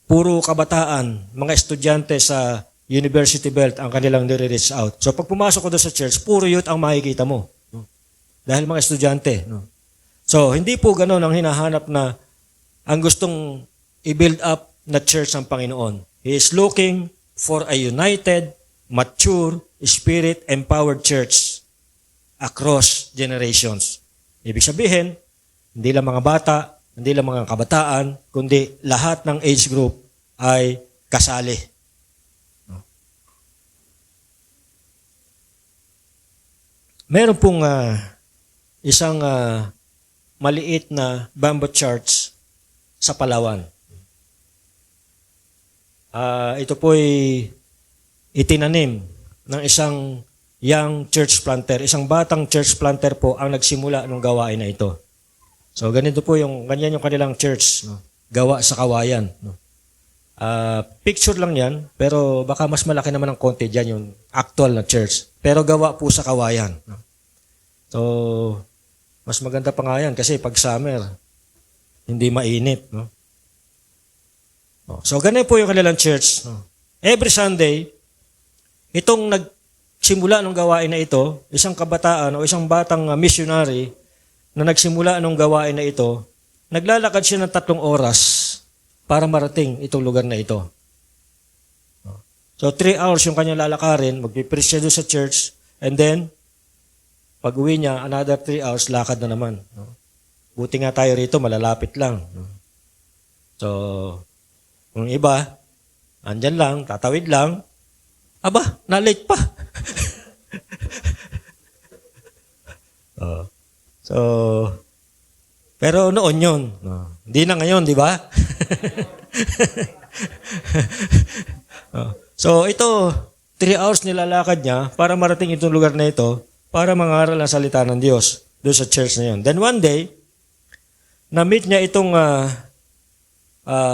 S5: puro kabataan, mga estudyante sa University Belt ang kanilang nire-reach out. So pag pumasok ko doon sa church, puro youth ang makikita mo. No? Dahil mga estudyante. No? So hindi po ganoon ang hinahanap na ang gustong i-build up na church ng Panginoon. He is looking for a united, mature, spirit-empowered church across generations. Ibig sabihin, hindi lang mga bata, hindi lang mga kabataan, kundi lahat ng age group ay kasali. Meron pong isang maliit na bamboo church sa Palawan. Ito po'y itinanim ng isang young church planter. Isang batang church planter po ang nagsimula ng gawain na ito. So ganyan yung kanilang church, no? Gawa sa kawayan. No? Picture lang yan, pero baka mas malaki naman ng konti dyan yung actual na church. Pero gawa po sa kawayan. No? So, mas maganda pa nga yan kasi pag summer, hindi mainit. No? So, ganyan po yung kanilang church. No? Every Sunday, itong nagsimula ng gawain na ito, isang kabataan o isang batang missionary na nagsimula ng gawain na ito, naglalakad siya ng 3 oras para marating itong lugar na ito. So, 3 hours yung kanyang lalakarin, magpipreach siya doon sa church, and then, pag uwi niya, another 3 hours, lakad na naman. Buti nga tayo rito, malalapit lang. So, kung iba, andyan lang, tatawid lang, aba, na-late pa. So, pero noon yun. Hindi na ngayon, di ba? So, ito, 3 hours nilalakad niya para marating itong lugar na ito para mangaral ang salita ng Diyos doon sa church na yun. Then one day, na-meet niya itong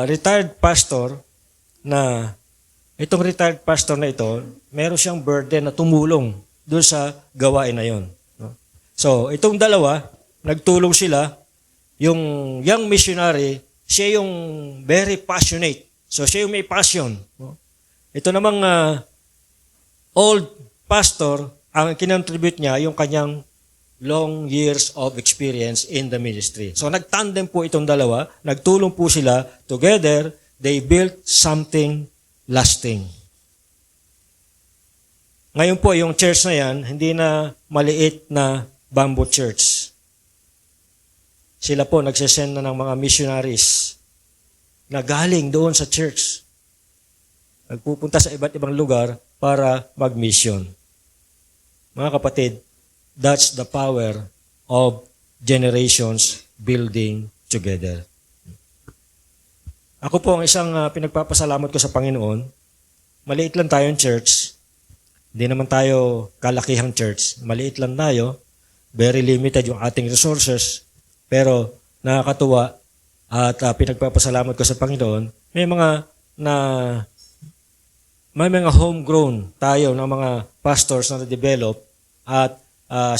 S5: retired pastor na itong retired pastor na ito, meron siyang burden na tumulong doon sa gawain na yun. So, itong dalawa, nagtulong sila. Yung young missionary, siya yung very passionate So siya yung may passion. No? Ito namang old pastor, ang kinontribute niya yung kanyang long years of experience in the ministry. So nagtandem po itong dalawa, nagtulong po sila, together, they built something lasting. Ngayon po, yung church na yan, hindi na maliit na bamboo church. Sila po nagsisend na ng mga missionaries na galing doon sa church. Nagpupunta sa iba't ibang lugar para mag-mission. Mga kapatid, that's the power of generations building together. Ako po ang isang pinagpapasalamat ko sa Panginoon. Maliit lang tayong church. Hindi naman tayo kalakihang church. Maliit lang tayo. Very limited yung ating resources. Pero nakakatuwa at pinagpapasalamat ko sa Panginoon. May mga homegrown tayo ng mga pastors na na-develop at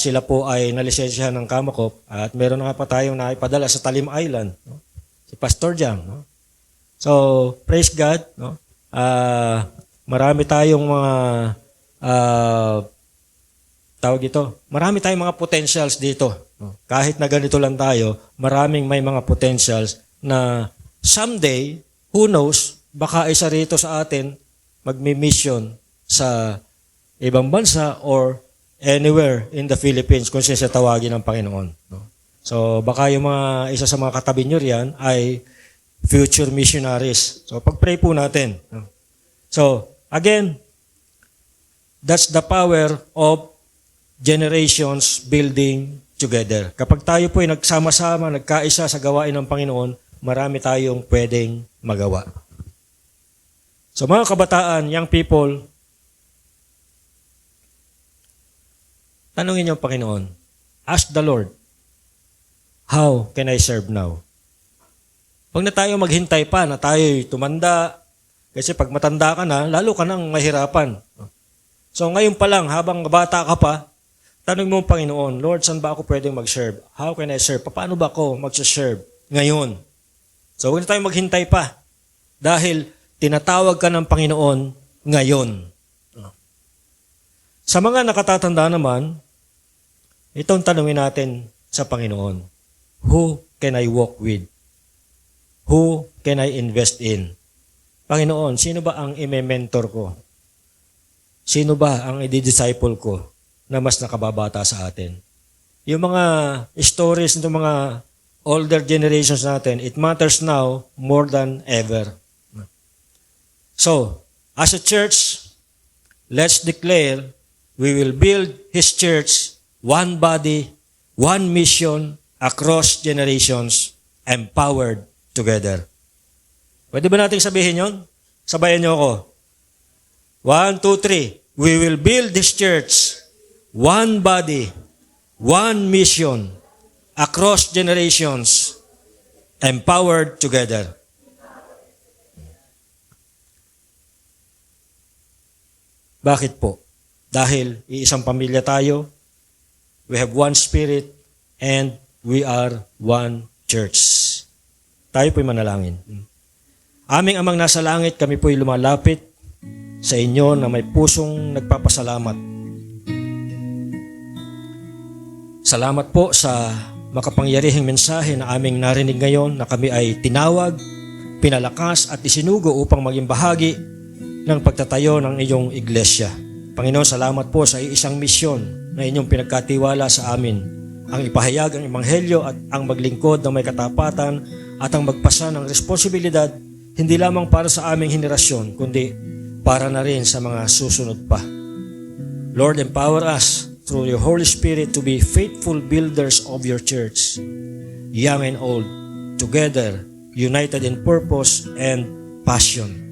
S5: sila po ay nalisensyahan ng Kamakop at meron na pa tayong naipadala sa Talim Island. No? Si Pastor Jang. No? So, praise God. No? Marami tayong mga marami tayong mga potentials dito. No? Kahit na ganito lang tayo, may mga potentials na someday, who knows, baka isa rito sa atin magmi-mission sa ibang bansa or anywhere in the Philippines kung siya tawagin ng Panginoon. No? So, baka yung isa sa mga katabi nyo riyan ay future missionaries. So, pag-pray po natin. No? So, again, that's the power of generations building together. Kapag tayo po ay nagsama-sama, nagkaisa sa gawain ng Panginoon, marami tayong pwedeng magawa. So mga kabataan, young people, tanungin niyo ang Panginoon, ask the Lord, how can I serve now? Huwag na tayo maghintay pa na tayo'y tumanda, kasi pag matanda ka na, lalo ka nang mahirapan. So ngayon pa lang, habang bata ka pa, tanong mo ang Panginoon, Lord, saan ba ako pwedeng mag-serve? How can I serve? Paano ba ako mag-serve ngayon? So huwag na tayo maghintay pa, dahil tinatawag ka ng Panginoon ngayon. Sa mga nakatatanda naman, itong tanungin natin sa Panginoon, who can I walk with? Who can I invest in? Panginoon, sino ba ang i-mentor ko? Sino ba ang i-disciple ko na mas nakababata sa atin? Yung mga stories ng mga older generations natin, it matters now more than ever. So, as a church, let's declare we will build His church, one body, one mission, across generations, empowered together. Pwede ba natin sabihin yon? Sabayan niyo ako. 1, 2, 3. We will build this church, one body, one mission, across generations, empowered together. Bakit po? Dahil iisang pamilya tayo, we have one spirit, and we are one church. Tayo po'y manalangin. Aming Amang nasa langit, kami po'y lumalapit sa inyo na may pusong nagpapasalamat. Salamat po sa makapangyarihang mensahe na aming narinig ngayon na kami ay tinawag, pinalakas at isinugo upang maging bahagi ng pagtatayo ng iyong iglesia. Panginoon, salamat po sa isang misyon na inyong pinagkatiwala sa amin, ang ipahayag ang ebanghelyo at ang maglingkod ng may katapatan at ang magpasa ng responsibilidad hindi lamang para sa aming henerasyon, kundi para na rin sa mga susunod pa. Lord, empower us through your Holy Spirit to be faithful builders of your church, young and old, together, united in purpose and passion.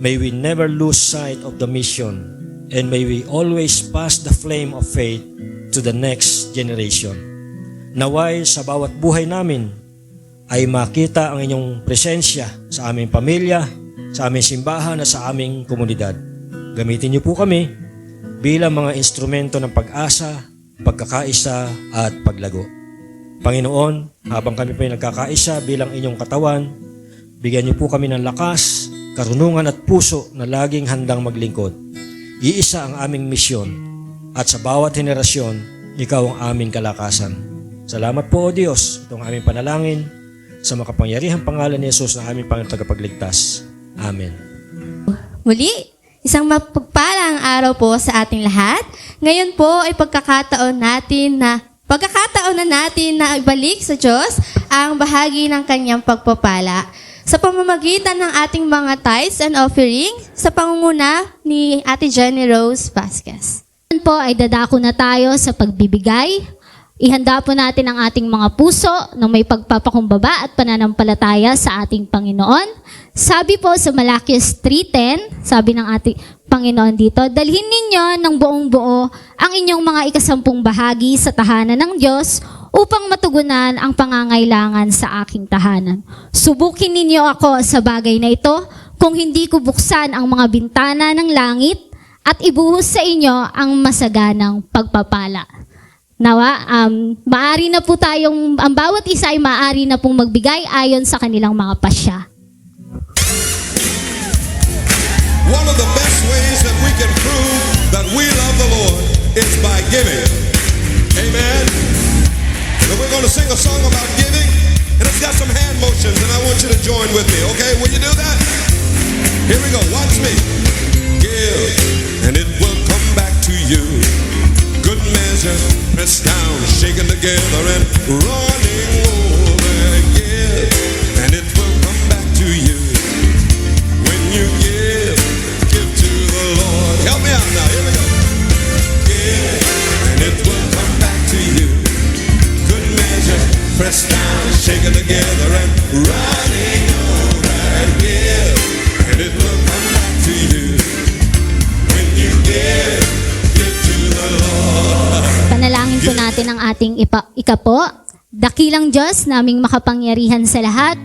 S5: May we never lose sight of the mission, and may we always pass the flame of faith to the next generation. Naway sa bawat buhay namin ay makita ang inyong presensya sa aming pamilya, sa aming simbahan at sa aming komunidad. Gamitin niyo po kami bilang mga instrumento ng pag-asa, pagkakaisa at paglago. Panginoon, habang kami po ay nagkakaisa bilang inyong katawan, Bigyan niyo po kami ng lakas, karunungan at puso na laging handang maglingkod. Iisa ang aming misyon at sa bawat henerasyon, ikaw ang aming kalakasan. Salamat po, O Diyos, itong aming panalangin sa makapangyarihang pangalan ni Jesus na aming Panginoon tagapagligtas. Amen.
S1: Muli, isang mapagpalang araw po sa ating lahat. Ngayon po ay pagkakataon na natin na ibalik sa Diyos ang bahagi ng kanyang pagpapala sa pamamagitan ng ating mga tithes and offering sa pangunguna ni Ate Jenny Rose Vasquez.
S6: Ngayon po ay dadako na tayo sa pagbibigay. Ihanda po natin ang ating mga puso na may pagpapakumbaba at pananampalataya sa ating Panginoon. Sabi po sa Malakias 3:10, sabi ng ating Panginoon dito, dalhin ninyo ng buong buo ang inyong mga ikasampung bahagi sa tahanan ng Diyos upang matugunan ang pangangailangan sa aking tahanan. Subukin ninyo ako sa bagay na ito kung hindi ko buksan ang mga bintana ng langit at ibuhos sa inyo ang masaganang pagpapala. Nawa, maari na po ang bawat isa ay maari na pong magbigay ayon sa kanilang mga pasya.
S7: One of the best ways that we can prove that we love the Lord is by giving. Amen. So we're going to sing a song about giving, and it's got some hand motions, and I want you to join with me, okay? Will you do that? Here we go. Watch me. Give, and it will come back to you. Good measure, pressed down, shaken together, and running over. Give, and it will come back to you. When you give to the Lord. Help me out now. Here we go. Give, and it will come back to you. Good measure, pressed down, shaken together, and running over. Give, and it will come back to you. When you give to the Lord.
S6: Panalangin po natin ang ating ikapo. Dakilang Diyos, naming makapangyarihan sa lahat,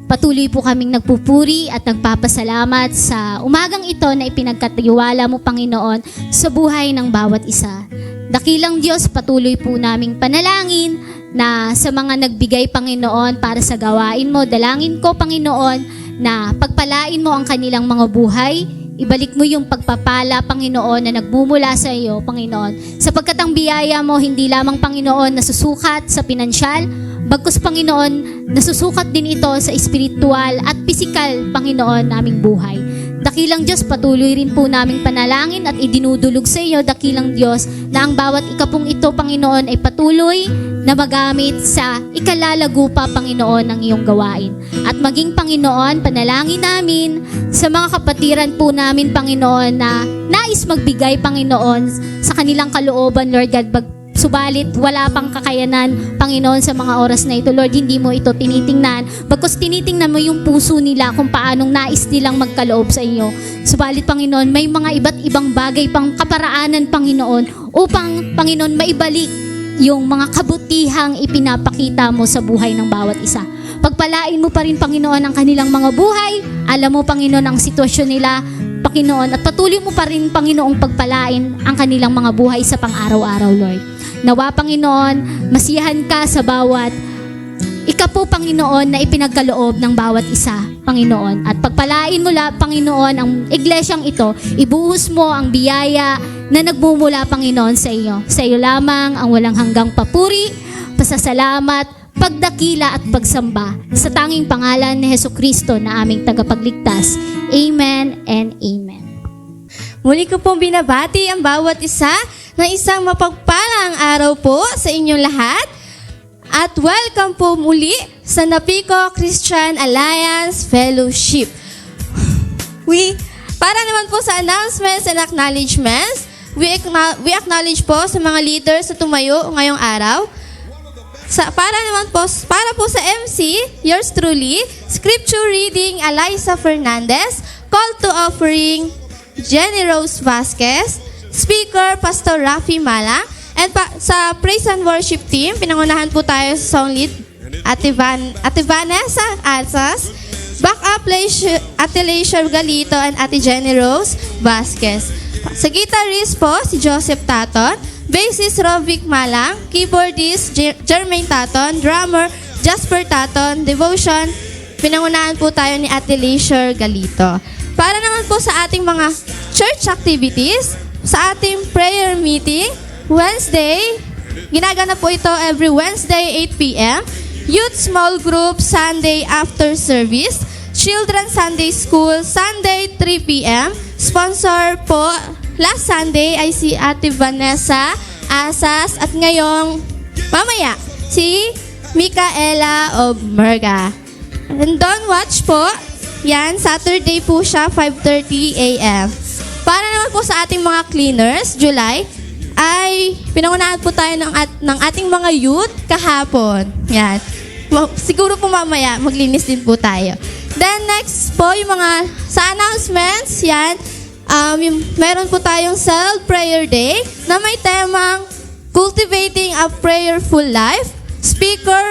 S6: patuloy po kaming nagpupuri at nagpapasalamat sa umagang ito na ipinagkatiwala mo, Panginoon, sa buhay ng bawat isa. Dakilang Diyos, patuloy po naming panalangin na sa mga nagbigay, Panginoon, para sa gawain mo. Dalangin ko, Panginoon, na pagpalain mo ang kanilang mga buhay. Ibalik mo yung pagpapala, Panginoon, na nagmumula sa iyo, Panginoon. Sapagkat ang biyaya mo, hindi lamang, Panginoon, nasusukat sa pinansyal, bagkus, Panginoon, nasusukat din ito sa espiritual at pisikal, Panginoon, naming buhay. Dakilang Diyos, patuloy rin po naming panalangin at idinudulog sa iyo, dakilang Diyos, na ang bawat ikapong ito, Panginoon, ay patuloy na magamit sa ikalalago pa, Panginoon, ng iyong gawain. At maging, Panginoon, panalangin namin sa mga kapatiran po namin, Panginoon, na nais magbigay, Panginoon, sa kanilang kalooban, Lord God, subalit wala pang kakayanan, Panginoon, sa mga oras na ito. Lord, hindi mo ito tinitingnan. Bagkus tinitingnan mo yung puso nila kung paanong nais nilang magkaloob sa iyo. Subalit, Panginoon, may mga iba't ibang bagay pang kaparaanan, Panginoon, upang, Panginoon, maibalik yung mga kabutihang ipinapakita mo sa buhay ng bawat isa. Pagpalain mo pa rin, Panginoon, ang kanilang mga buhay. Alam mo, Panginoon, ang sitwasyon nila, Panginoon, at patuloy mo pa rin, Panginoong, pagpalain ang kanilang mga buhay sa pang-araw-araw, Lord. Nawa, Panginoon, masiyahan ka sa bawat ikapo, Panginoon, na ipinagkaloob ng bawat isa, Panginoon. At pagpalain mo la, Panginoon, ang iglesyang ito, ibuhos mo ang biyaya na nagmumula, Panginoon, sa iyo. Sa iyo lamang ang walang hanggang papuri, pasasalamat, pagdakila at pagsamba sa tanging pangalan ni Hesukristo na aming tagapagligtas. Amen and amen.
S1: Muli ko pong binabati ang bawat isa ng isang mapagpalang araw po sa inyong lahat. At welcome po muli sa Napico Christian Alliance Fellowship. Para naman po sa announcements and acknowledgements, we acknowledge po sa mga leaders na tumayo ngayong araw. Para po sa MC, yours truly, scripture reading, Eliza Fernandez, call to offering, Jenny Rose Vasquez, speaker, Pastor Rafi Malang, and sa praise and worship team, pinangunahan po tayo sa song lead, Ate Vanessa Alsas, backup, Ate Leisha Galito, and Ate Jenny Rose Vasquez. Sa guitarist po, si Joseph Taton, bassist Rovic Malang, keyboardist Jermaine Taton, drummer Jasper Taton, devotion pinangunahan po tayo ni Ate Leisure Galito. Para naman po sa ating mga church activities, sa ating prayer meeting, Wednesday, ginagana po ito every Wednesday 8 p.m. Youth small group, Sunday after service. Children Sunday School, Sunday 3 p.m. Sponsor po, last Sunday ay si Ate Vanessa Asas at ngayong mamaya, si Micaela of Merga. And don't watch po, yan, Saturday po siya, 5:30 a.m. Para naman po sa ating mga cleaners, July, ay pinangunahan po tayo ng ating mga youth kahapon. Yan. Siguro po mamaya, maglinis din po tayo. Then next po, yung mga sa announcements, yan, meron po tayong Cell Prayer Day na may temang Cultivating a Prayerful Life. Speaker,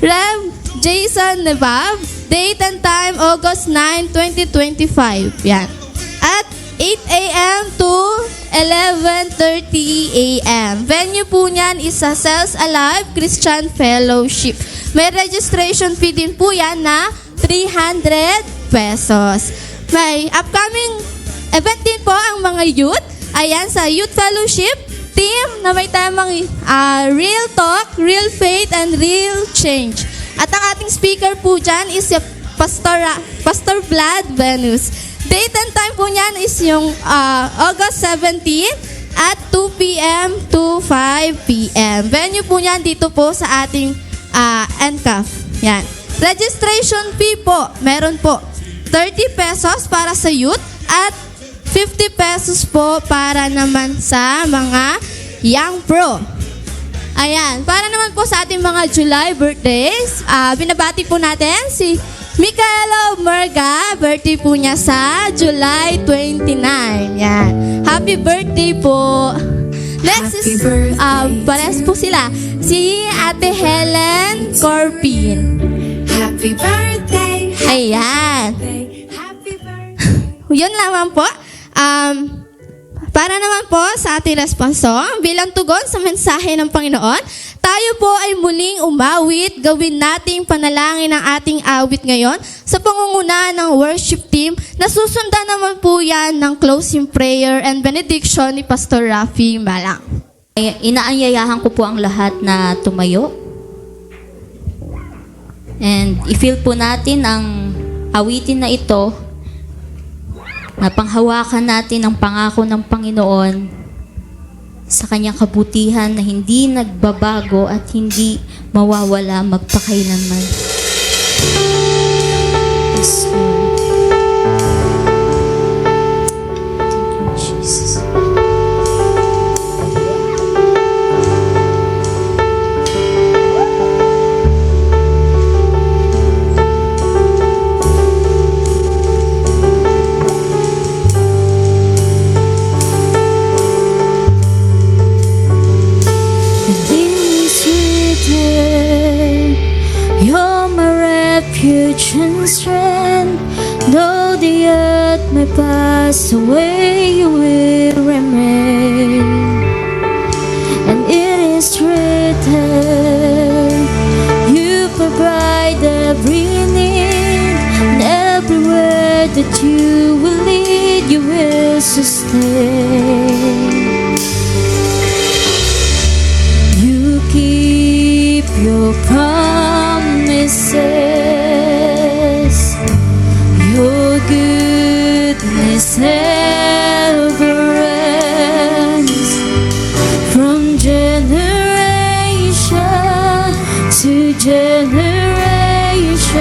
S1: Rev. Jason Nebab. Date and time, August 9, 2025. Yan. At 8 a.m. to 11:30 a.m. Venue po niyan is sa Cells Alive Christian Fellowship. May registration fee din po yan na 300 pesos. May upcoming event din po ang mga youth. Ayan, sa Youth Fellowship team na may tamang Real Talk, Real Faith, and Real Change. At ang ating speaker po dyan is si Pastor Vlad Venus. Date and time po niyan is yung August 17 at 2 p.m. to 5 p.m. Venue po niyan dito po sa ating NCAF. Yan. Registration fee po, meron po 30 pesos para sa youth at 50 pesos po para naman sa mga young pro. Ayan, para naman po sa ating mga July birthdays, binabati po natin si Micaela Merga, birthday po niya sa July 29. Yan. Happy birthday po. Next
S3: Happy
S1: is,
S3: birthday
S1: pares po sila. Si Ate Helen Corpin.
S3: Happy birthday.
S1: Ayan.
S3: Happy birthday.
S1: Yun lamang po. Para naman po sa ating responsor, bilang tugon sa mensahe ng Panginoon, tayo po ay muling umawit, gawin nating panalangin ang ating awit ngayon sa pangunguna ng worship team na susundan naman po yan ng closing prayer and benediction ni Pastor Rafi Malang.
S2: Inaanyayahan ko po ang lahat na tumayo. And i-feel po natin ang awitin na ito na panghawakan natin ang pangako ng Panginoon sa kanyang kabutihan na hindi nagbabago at hindi mawawala magpakailanman. Yes, Lord. Thank you, Jesus. You're my refuge and strength. Though the earth may pass away, you will remain. And it is written, you provide every need, and everywhere that you will lead, you will sustain. You keep your promises, your goodness never ends. From generation to generation,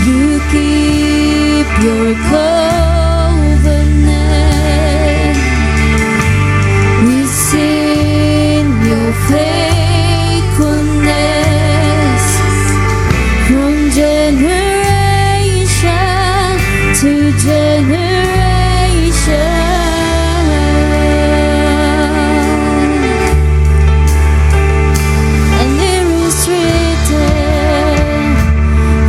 S2: you keep your covenant. We sing your faithfulness from generation to generation. And it is written,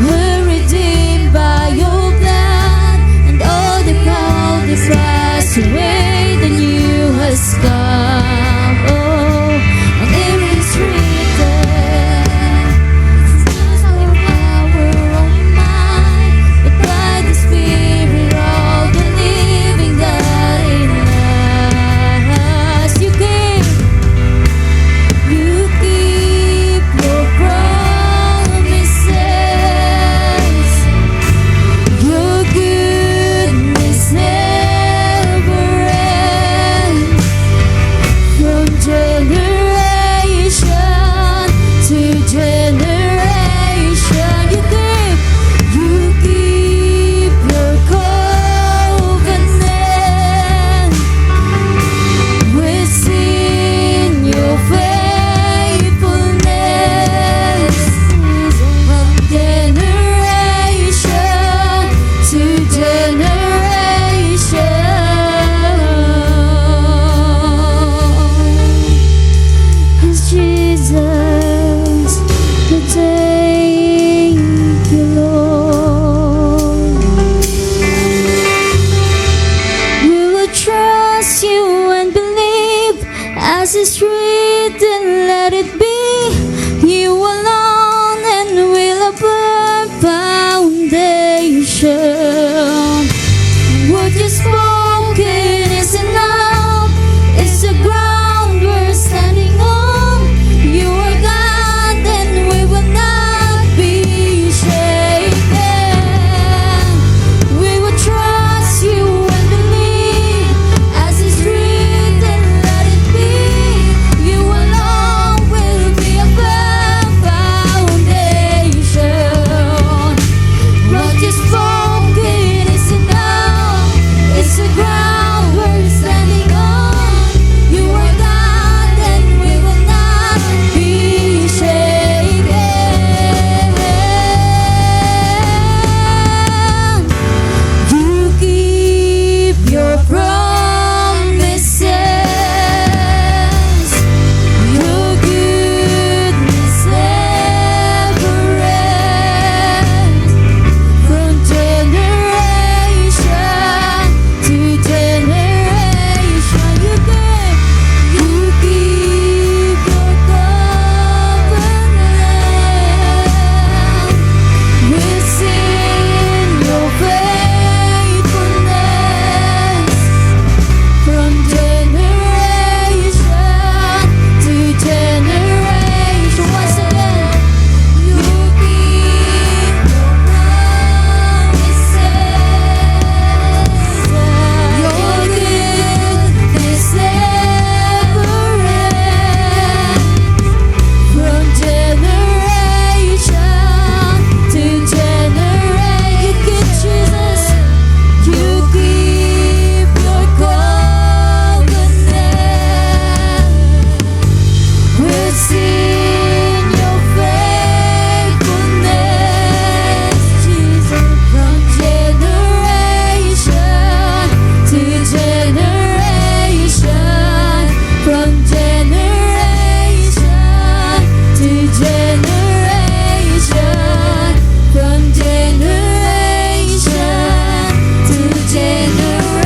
S2: we're redeemed by your blood, and As it's written, let it be. You alone and will above foundation. What you spoken is enough. It's the ground we're standing on. You are God and we will not be shaken. We will trust you and believe. As it's written, let it be. You alone will be above foundation. What you spoken is enough. It's the ground we're standing on. You are God and we will not be shaken. You keep your promises. Your goodness never ends. From generation to generation, you keep your covenant. We'll sing your faithfulness. From generation to generation, once again, you keep your promises. Your goodness never ends. From generation to generation, Jesus, you keep your covenant. We'll sing your faithfulness, Jesus. From generation to generation, from generation to generation, from generation to generation.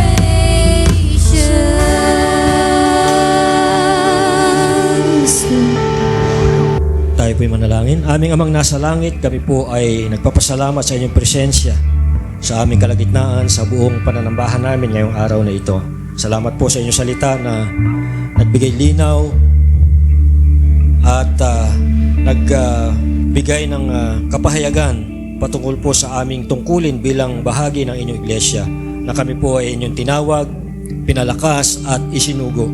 S5: Tayo po'y manalangin. Aming Amang nasa langit, kami po ay nagpapasalamat sa inyong presensya sa aming kalagitnaan, sa buong pananambahan namin ngayong araw na ito. Salamat po sa inyong salita na nagbigay linaw at nagbigay ng kapahayagan patungkol po sa aming tungkulin bilang bahagi ng inyong iglesia, na kami po ay inyong tinawag, pinalakas at isinugo.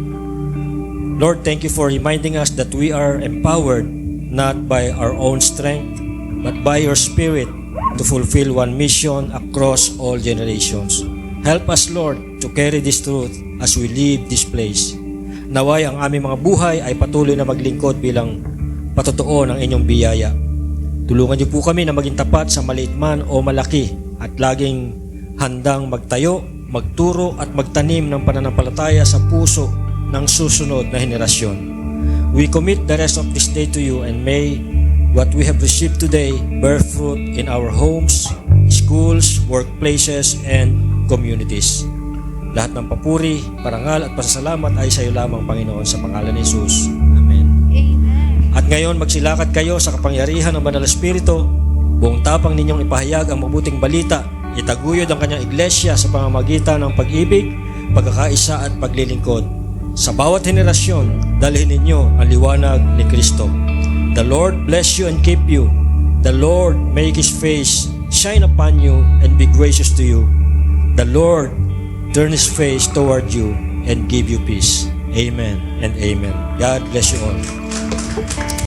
S5: Lord, thank you for reminding us that we are empowered not by our own strength, but by your Spirit to fulfill one mission across all generations. Help us, Lord, to carry this truth as we leave this place. Naway ang aming mga buhay ay patuloy na maglingkod bilang patotoo ng inyong biyaya. Tulungan niyo po kami na maging tapat sa maliit man o malaki at laging handang magtayo, magturo at magtanim ng pananampalataya sa puso ng susunod na henerasyon. We commit the rest of this day to you, and may what we have received today bear fruit in our homes, schools, workplaces, and communities. Lahat ng papuri, parangal at pasasalamat ay sa iyo lamang, Panginoon, sa pangalan ni Jesus. Amen. At ngayon, magsilakad kayo sa kapangyarihan ng Banal na Espiritu. Buong tapang ninyong ipahayag ang mabuting balita. Itaguyod ang kanyang iglesia sa pamamagitan ng pag-ibig, pagkakaisa at paglilingkod. Sa bawat henerasyon, dalhin ninyo ang liwanag ni Kristo. The Lord bless you and keep you. The Lord make His face shine upon you and be gracious to you. The Lord turn His face toward you and give you peace. Amen and amen. God bless you all.